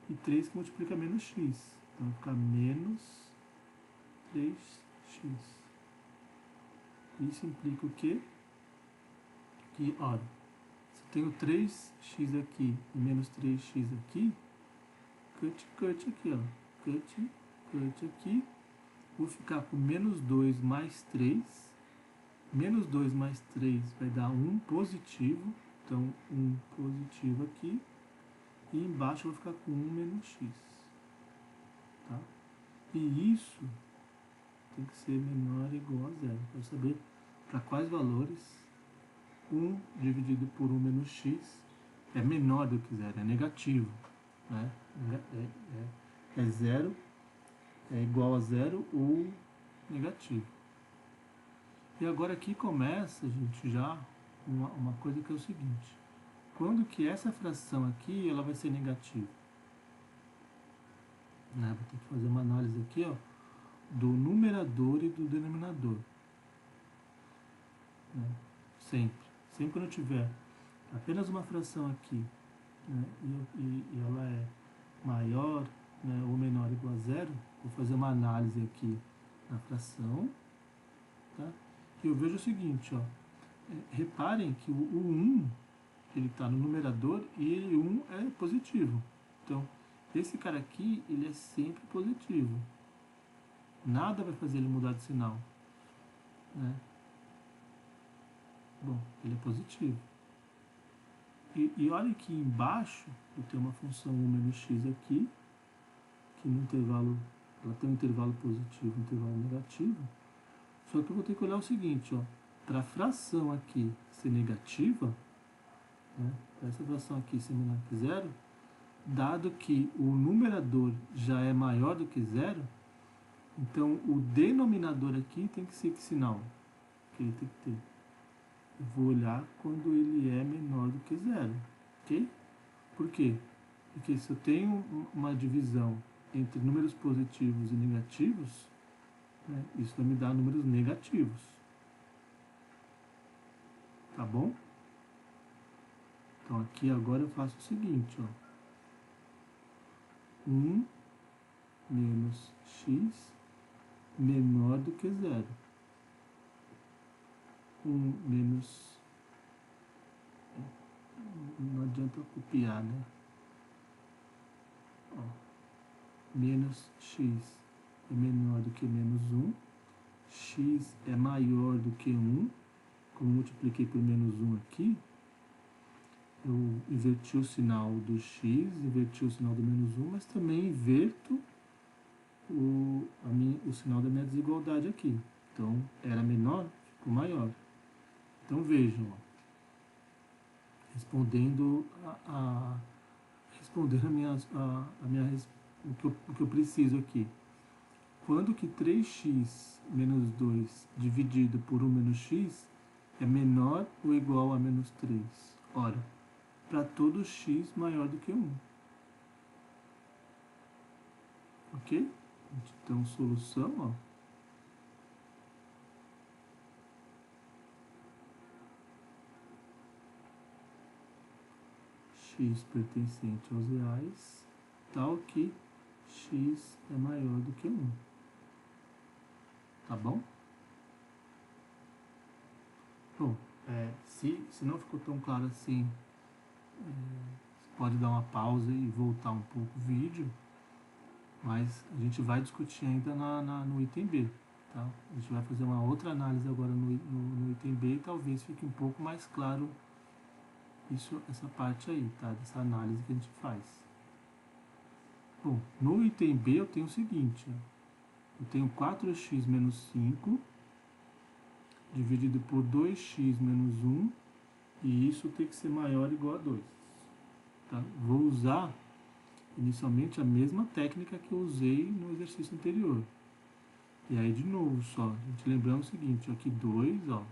e 3 que multiplica menos x, então vai ficar menos 3x. Isso implica o quê? Que, olha, se eu tenho 3x aqui e menos 3x aqui, cut aqui, ó, cut aqui, vou ficar com menos 2 mais 3, menos 2 mais 3 vai dar 1 positivo, então 1 positivo aqui, e embaixo eu vou ficar com 1 menos x, tá? E isso tem que ser menor ou igual a 0, para saber para quais valores 1 dividido por 1 menos x é menor do que 0, é negativo, né? É 0, é igual a 0 ou negativo. E agora aqui começa, gente, já uma coisa que é o seguinte. Quando que essa fração aqui ela vai ser negativa? Né? Vou ter que fazer uma análise aqui, ó, do numerador e do denominador. Né? Sempre quando eu tiver apenas uma fração aqui, né, e ela é maior, né, ou menor ou igual a zero, vou fazer uma análise aqui na fração, tá? E eu vejo o seguinte, ó, reparem que o 1 ele está no numerador e o 1 é positivo. Então, esse cara aqui, ele é sempre positivo. Nada vai fazer ele mudar de sinal. Né? Bom, ele é positivo. E olha que embaixo eu tenho uma função 1 menos x aqui, que no intervalo, ela tem um intervalo positivo e um intervalo negativo. Só que eu vou ter que olhar o seguinte, ó, para a fração aqui ser negativa, né, para essa fração aqui ser menor que zero, dado que o numerador já é maior do que zero, então o denominador aqui tem que ser que sinal que ele tem que ter? Eu vou olhar quando ele é menor do que zero, ok? Por quê? Porque se eu tenho uma divisão entre números positivos e negativos, né, isso vai me dar números negativos. Tá bom? Então aqui agora eu faço o seguinte, ó. 1 menos x menor do que zero. 1 menos... Não adianta copiar, né? Ó, menos x é menor do que menos 1. X é maior do que 1. Como eu multipliquei por menos 1 aqui, eu inverti o sinal do x, inverti o sinal do menos 1, mas também inverto o sinal da minha desigualdade aqui. Então, era menor, ficou maior. Então, vejam, ó, respondendo o que eu preciso aqui. Quando que 3x menos 2 dividido por 1 menos x é menor ou igual a menos 3? Ora, para todo x maior do que 1. Ok? Então, solução, ó. X pertencente aos reais, tal que x é maior do que 1. Tá bom? Bom, se não ficou tão claro assim, você pode dar uma pausa e voltar um pouco o vídeo, mas a gente vai discutir ainda no item B. Tá? A gente vai fazer uma outra análise agora no item B e talvez fique um pouco mais claro essa parte aí, tá? Dessa análise que a gente faz. Bom, no item B eu tenho o seguinte, ó, eu tenho 4x menos 5 dividido por 2x menos 1 e isso tem que ser maior ou igual a 2. Tá? Vou usar inicialmente a mesma técnica que eu usei no exercício anterior. E aí de novo só, a gente lembrando o seguinte, aqui 2, ó,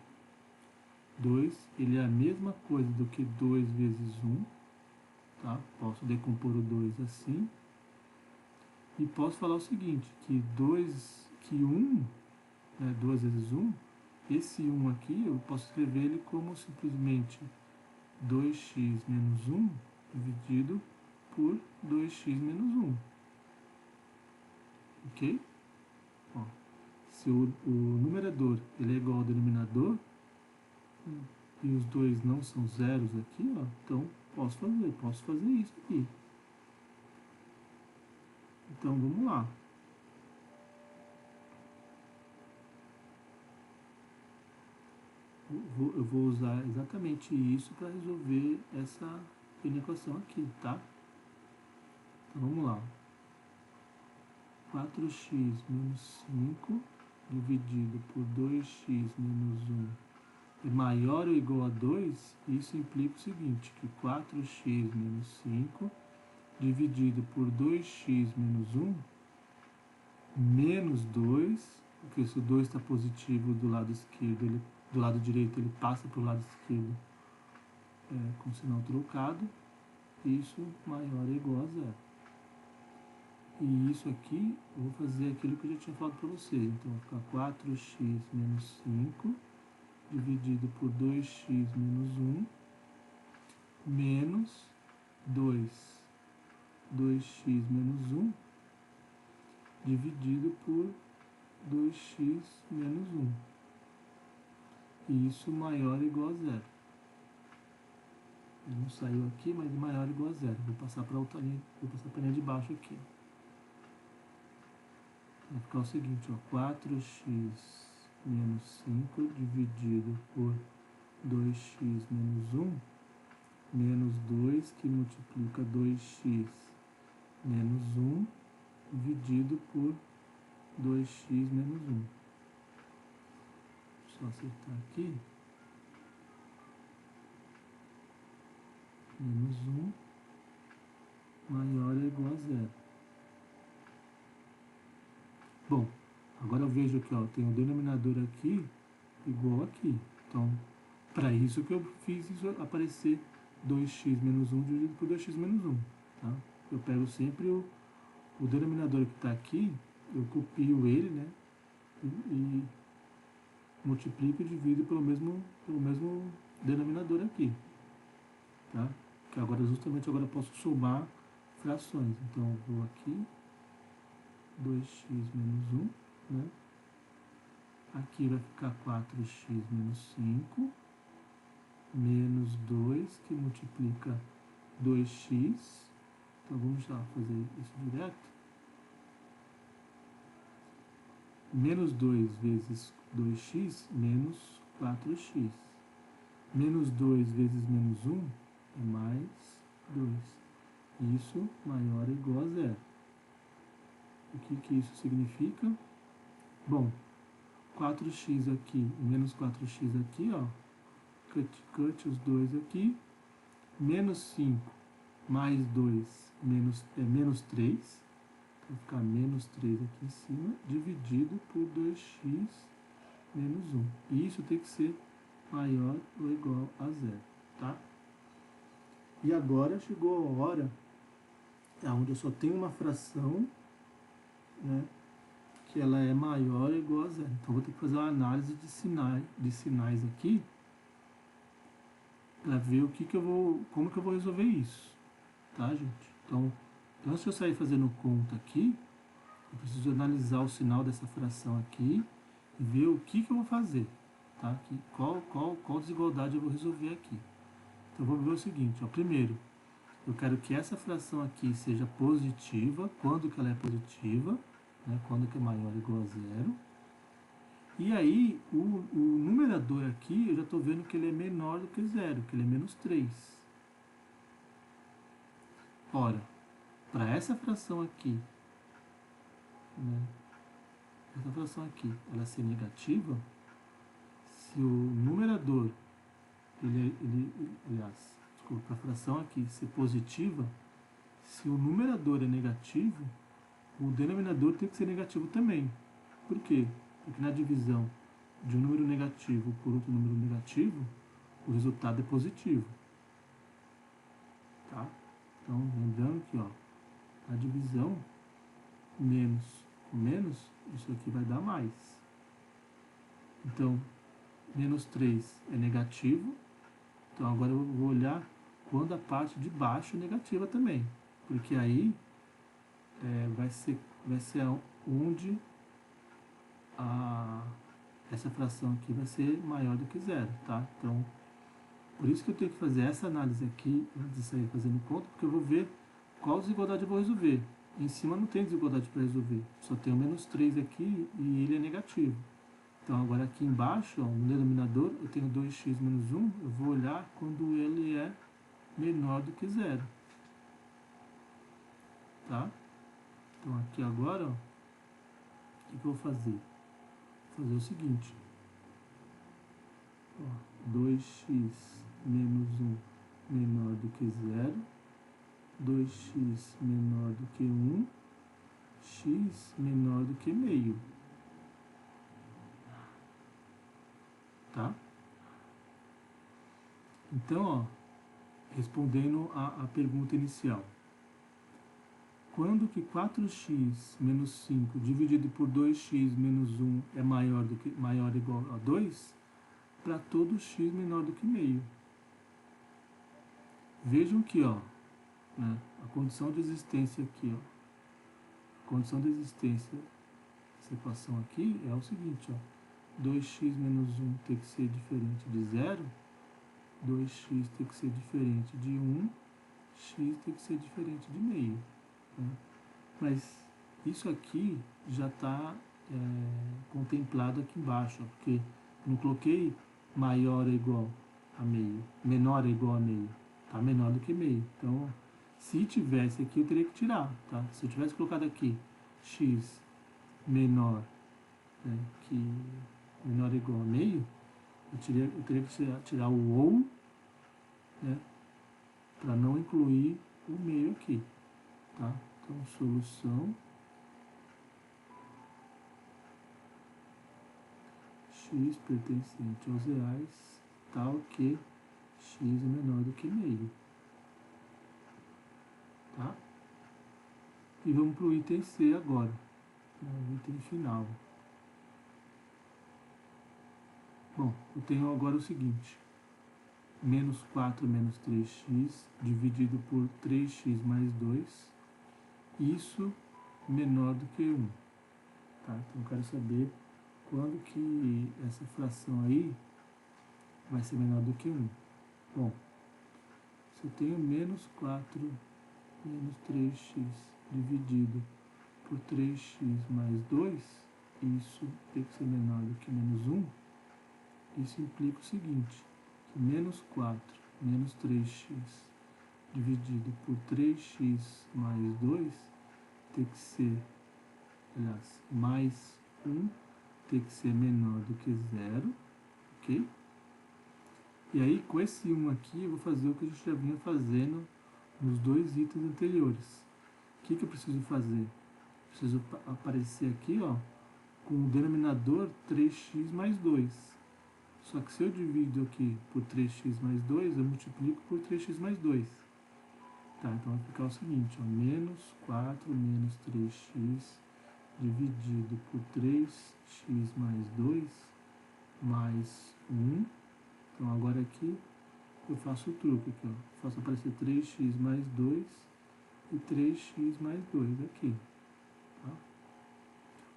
2 ele é a mesma coisa do que 2 vezes 1, tá? Posso decompor o 2 assim. E posso falar o seguinte, que 1, né, 2 vezes 1, esse 1 aqui eu posso escrever ele como simplesmente 2x menos 1 dividido por 2x menos 1. Ok? Ó, se o numerador ele é igual ao denominador, e os dois não são zeros aqui, ó, então posso fazer isso aqui. Então vamos lá. Eu vou usar exatamente isso para resolver essa equação aqui, tá? Então vamos lá. 4x menos 5 dividido por 2x menos 1 é maior ou igual a 2, isso implica o seguinte, que 4x menos 5 dividido por 2x menos 1 menos 2, porque se o 2 está positivo do lado esquerdo, ele do lado direito ele passa para o lado esquerdo com sinal trocado, isso maior ou igual a zero. E isso aqui, eu vou fazer aquilo que eu já tinha falado para vocês. Então, vai ficar 4x menos 5 dividido por 2x menos 1 menos 2x menos 1 dividido por 2x menos 1. E isso maior ou igual a zero. Não saiu aqui, mas maior ou igual a zero. Vou passar para a linha, vou passar para a linha de baixo aqui. Vai ficar o seguinte, ó, 4x menos 5 dividido por 2x menos 1 menos 2 que multiplica 2x menos 1 dividido por 2x menos 1. Só acertar aqui. Menos 1 maior ou igual a zero. Bom, agora eu vejo que ó, tem o denominador aqui igual aqui. Então, para isso que eu fiz isso aparecer 2x menos 1 dividido por 2x menos 1. Tá? Eu pego sempre o denominador que está aqui, eu copio ele, né? E multiplico e divido pelo mesmo denominador aqui. Tá? Que agora, justamente agora eu posso somar frações. Então, eu vou aqui, 2x menos 1, né? Aqui vai ficar 4x menos 5, menos 2, que multiplica 2x. Então, vamos já fazer isso direto. Menos 2 vezes 2x, menos 4x. Menos 2 vezes menos 1 é mais 2. Isso maior ou igual a zero. O que isso significa? Bom, 4x aqui e menos 4x aqui, ó, cut os dois aqui, menos 5 mais 2 menos 3, vai ficar menos 3 aqui em cima, dividido por 2x menos 1. E isso tem que ser maior ou igual a zero, tá? E agora chegou a hora onde eu só tenho uma fração, né, que ela é maior ou igual a zero. Então, vou ter que fazer uma análise de sinais aqui para ver como que eu vou resolver isso, tá, gente? Então, antes de eu sair fazendo conta aqui, eu preciso analisar o sinal dessa fração aqui e ver o que eu vou fazer, tá? Qual desigualdade eu vou resolver aqui. Então, vamos ver o seguinte, ó. Primeiro, eu quero que essa fração aqui seja positiva. Quando que ela é positiva? Né? Quando que é maior ou igual a zero. E aí, o numerador aqui, eu já estou vendo que ele é menor do que zero, que ele é menos 3. Ora, para essa fração aqui, né, essa fração aqui, ela ser negativa, se o numerador, para a fração aqui ser positiva, se o numerador é negativo, o denominador tem que ser negativo também. Por quê? Porque na divisão de um número negativo por outro número negativo, o resultado é positivo. Tá? Então, lembrando que, ó, a divisão menos com menos, isso aqui vai dar mais. Então, menos 3 é negativo. Então, agora eu vou olhar quando a parte de baixo é negativa também. Porque aí vai ser onde essa fração aqui vai ser maior do que zero, tá? Então, por isso que eu tenho que fazer essa análise aqui, antes de sair fazendo conta, porque eu vou ver qual desigualdade eu vou resolver. Em cima não tem desigualdade para resolver, só tem o menos 3 aqui e ele é negativo. Então, agora aqui embaixo, ó, no denominador, eu tenho 2x menos 1, eu vou olhar quando ele é menor do que zero. Tá? Então, aqui agora, ó, o que eu vou fazer? Vou fazer o seguinte. Ó, 2x menos 1 menor do que zero, 2x menor do que 1, x menor do que meio. tá? Então, ó, respondendo a pergunta inicial. Quando que 4x menos 5 dividido por 2x menos 1 é maior ou igual a 2? Para todo x menor do que meio. Vejam que, ó, né, a condição de existência aqui, ó, a condição de existência dessa equação aqui é o seguinte, ó, 2x menos 1 tem que ser diferente de 0, 2x tem que ser diferente de 1, x tem que ser diferente de meio. Né? Mas isso aqui já está contemplado aqui embaixo, ó, porque eu não coloquei maior ou igual a meio, menor ou igual a meio, tá menor do que meio. Então, se tivesse aqui, eu teria que tirar, tá? Se eu tivesse colocado aqui x menor, né, que menor ou igual a meio, eu teria que tirar o ou, né, para não incluir o meio aqui, tá? Então, solução x pertencente aos reais, tal que x é menor do que meio, tá? E vamos para o item C agora, o item final. Bom, eu tenho agora o seguinte, menos 4 menos 3x dividido por 3x mais 2, isso menor do que 1. Tá? Então eu quero saber quando que essa fração aí vai ser menor do que 1. Bom, se eu tenho menos 4 menos 3x dividido por 3x mais 2, isso tem que ser menor do que menos 1, isso implica o seguinte, que menos 4 menos 3x dividido por 3x mais 2 tem que ser, aliás, mais 1 tem que ser menor do que 0, ok? E aí, com esse 1 aqui, eu vou fazer o que a gente já vinha fazendo nos dois itens anteriores. O que eu preciso fazer? Preciso aparecer aqui, ó, com o denominador 3x mais 2. Só que se eu divido aqui por 3x mais 2, eu multiplico por 3x mais 2. Tá, então vai ficar o seguinte, ó, menos 4 menos 3x dividido por 3x mais 2 mais 1. Então agora aqui eu faço o truque aqui, ó. Faço aparecer 3x mais 2 e 3x mais 2 aqui. Tá?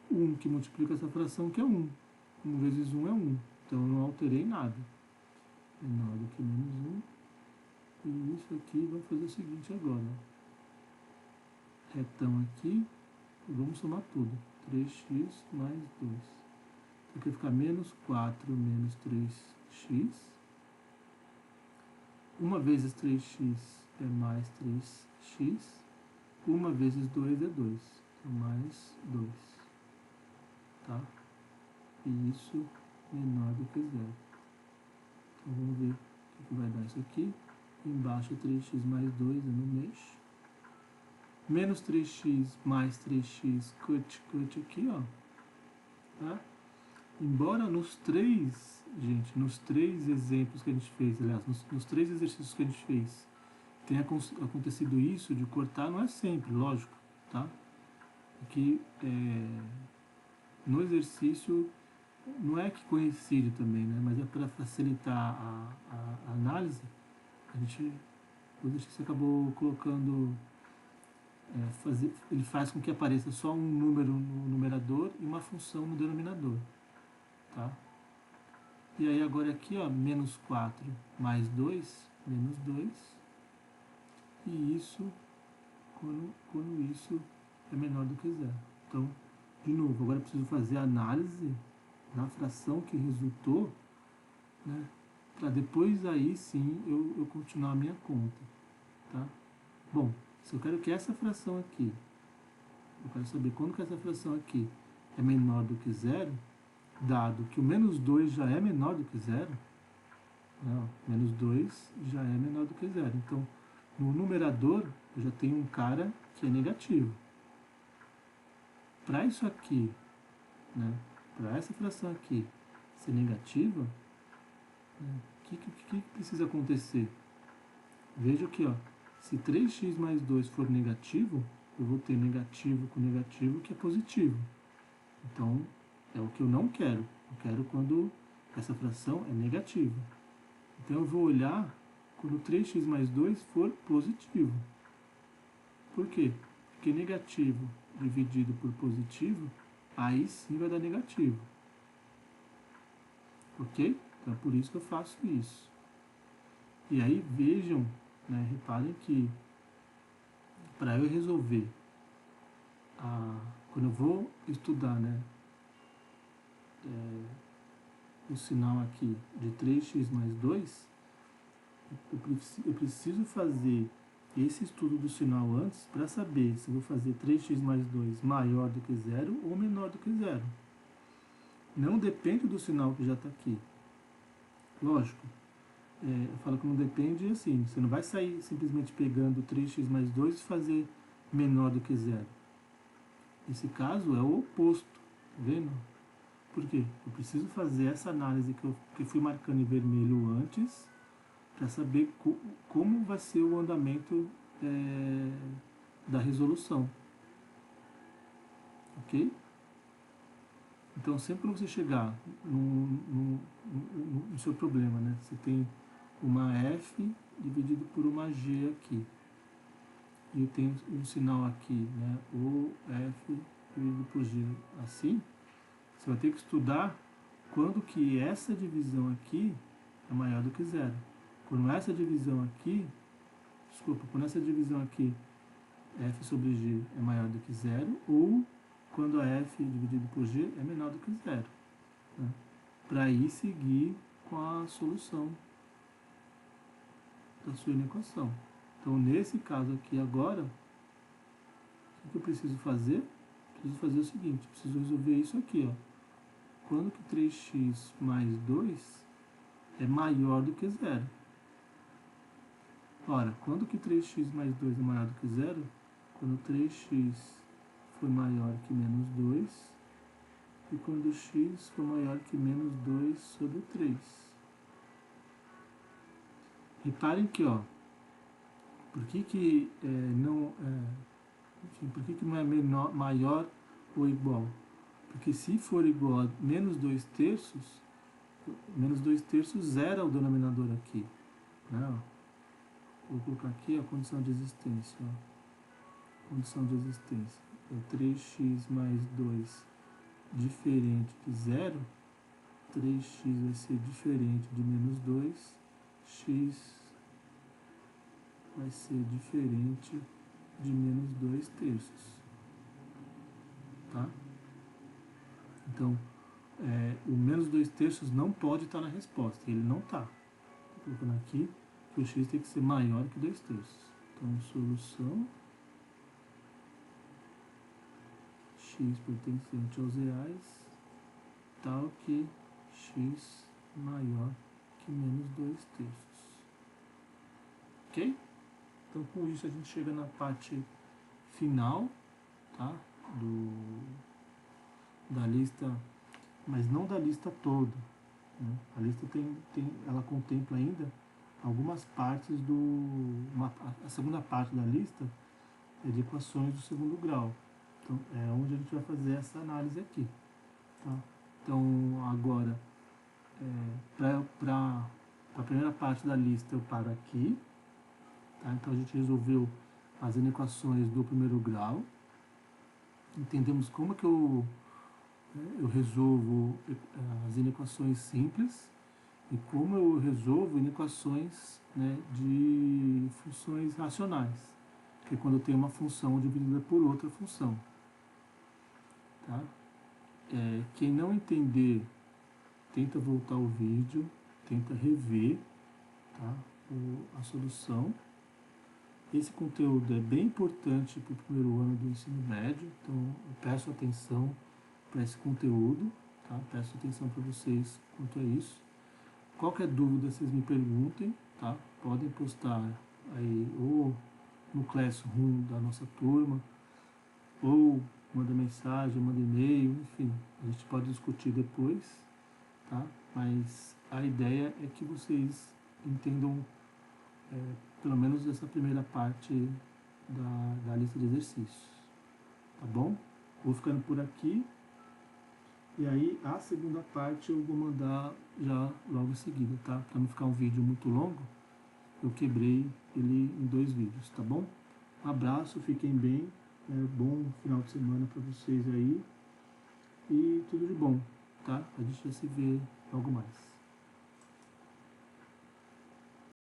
1 que multiplica essa fração que é 1. 1 vezes 1 é 1. Então eu não alterei nada. Menor do que menos 1. E isso aqui vai fazer o seguinte agora. Ó. Retão aqui. E vamos somar tudo. 3x mais 2. Então aqui vai ficar menos 4 menos 3x. 1 vezes 3x é mais 3x. 1 vezes 2 é 2. Então mais 2. Tá? E isso menor do que 0. Então vamos ver o que vai dar isso aqui. Embaixo 3x mais 2 eu não mexo. Menos 3x mais 3x, cut aqui, ó. Tá? Embora nos três exemplos que a gente fez, aliás, nos 3 exercícios que a gente fez, tenha acontecido isso de cortar, não é sempre, lógico, tá? Aqui, no exercício, não é que coincide também, né? Mas é para facilitar a análise, o exercício acabou colocando, ele faz com que apareça só um número no numerador e uma função no denominador, tá? E aí agora aqui, ó, menos 4 mais 2, menos 2, e isso, quando isso é menor do que 0. Então, de novo, agora eu preciso fazer a análise na fração que resultou, né, para depois aí sim eu continuar a minha conta, tá? Bom, se eu quero que essa fração aqui, eu quero saber quando que essa fração aqui é menor do que 0, dado que o menos 2 já é menor do que 0, né, menos 2 já é menor do que 0. Então, no numerador, eu já tenho um cara que é negativo. Para isso aqui, né, para essa fração aqui ser negativa, que precisa acontecer? Veja aqui, ó, se 3x mais 2 for negativo, eu vou ter negativo com negativo, que é positivo. Então, é o que eu não quero. Eu quero quando essa fração é negativa. Então, eu vou olhar quando 3x mais 2 for positivo. Por quê? Porque negativo dividido por positivo, aí sim vai dar negativo. Ok? Então, é por isso que eu faço isso. E aí, vejam, né, reparem que para eu resolver, quando eu vou estudar, né, o sinal aqui de 3x mais 2, eu preciso fazer esse estudo do sinal antes para saber se eu vou fazer 3x mais 2 maior do que zero ou menor do que zero. Não depende do sinal que já está aqui. Lógico, eu falo que não depende assim, você não vai sair simplesmente pegando 3x mais 2 e fazer menor do que zero. Nesse caso é o oposto, tá vendo? Por quê? Eu preciso fazer essa análise que eu fui marcando em vermelho antes, para saber como vai ser o andamento da resolução. Ok? Então, sempre que você chegar no seu problema, né, você tem uma F dividido por uma G aqui. E eu tenho um sinal aqui, né, o F dividido por G assim. Você vai ter que estudar quando que essa divisão aqui é maior do que zero. Quando essa divisão aqui, quando essa divisão aqui, F sobre G é maior do que zero, ou quando a F dividido por G é menor do que zero. Né? Para aí seguir com a solução da sua equação. Então, nesse caso aqui agora, o que eu preciso fazer? Preciso fazer o seguinte, preciso resolver isso aqui, ó. Quando que 3x mais 2 é maior do que zero? Ora, quando que 3x mais 2 é maior do que zero? Quando 3x for maior que menos 2 e quando x for maior que menos 2 sobre 3. Reparem que, ó, por que não é menor, maior ou igual? Porque se for igual a menos 2 terços, menos 2 terços zera o denominador aqui. Né? Vou colocar aqui a condição de existência. Ó. Condição de existência. É 3x mais 2 diferente de zero. 3x vai ser diferente de menos 2. X vai ser diferente de menos 2 terços. Tá? Então, o menos 2 terços não pode estar na resposta. Ele não está. Estou colocando aqui que o x tem que ser maior que 2 terços. Então, solução x pertencente aos reais tal que x maior que menos 2 terços. Ok? Então, com isso, a gente chega na parte final, tá? Da lista, mas não da lista toda. Né? A lista ela contempla ainda algumas partes a segunda parte da lista é de equações do segundo grau. Então, é onde a gente vai fazer essa análise aqui. Tá? Então, agora, para a primeira parte da lista, eu paro aqui. Tá? Então, a gente resolveu as inequações do primeiro grau. Entendemos como que eu resolvo as inequações simples e como eu resolvo inequações, né, de funções racionais, que é quando eu tenho uma função dividida por outra função. Tá? Quem não entender, tenta voltar o vídeo, tenta rever, tá, a solução. Esse conteúdo é bem importante para o primeiro ano do ensino médio, então eu peço atenção para esse conteúdo, tá? Peço atenção para vocês quanto a isso. Qualquer dúvida, vocês me perguntem, tá? Podem postar aí ou no Classroom da nossa turma, ou manda mensagem, manda e-mail, enfim, a gente pode discutir depois, tá? Mas a ideia é que vocês entendam pelo menos essa primeira parte da lista de exercícios, tá bom? Vou ficando por aqui, e aí a segunda parte eu vou mandar já logo em seguida, tá? Para não ficar um vídeo muito longo, eu quebrei ele em 2 vídeos, tá bom? Um abraço, fiquem bem, bom final de semana para vocês aí, e tudo de bom, tá? A gente já se vê logo mais.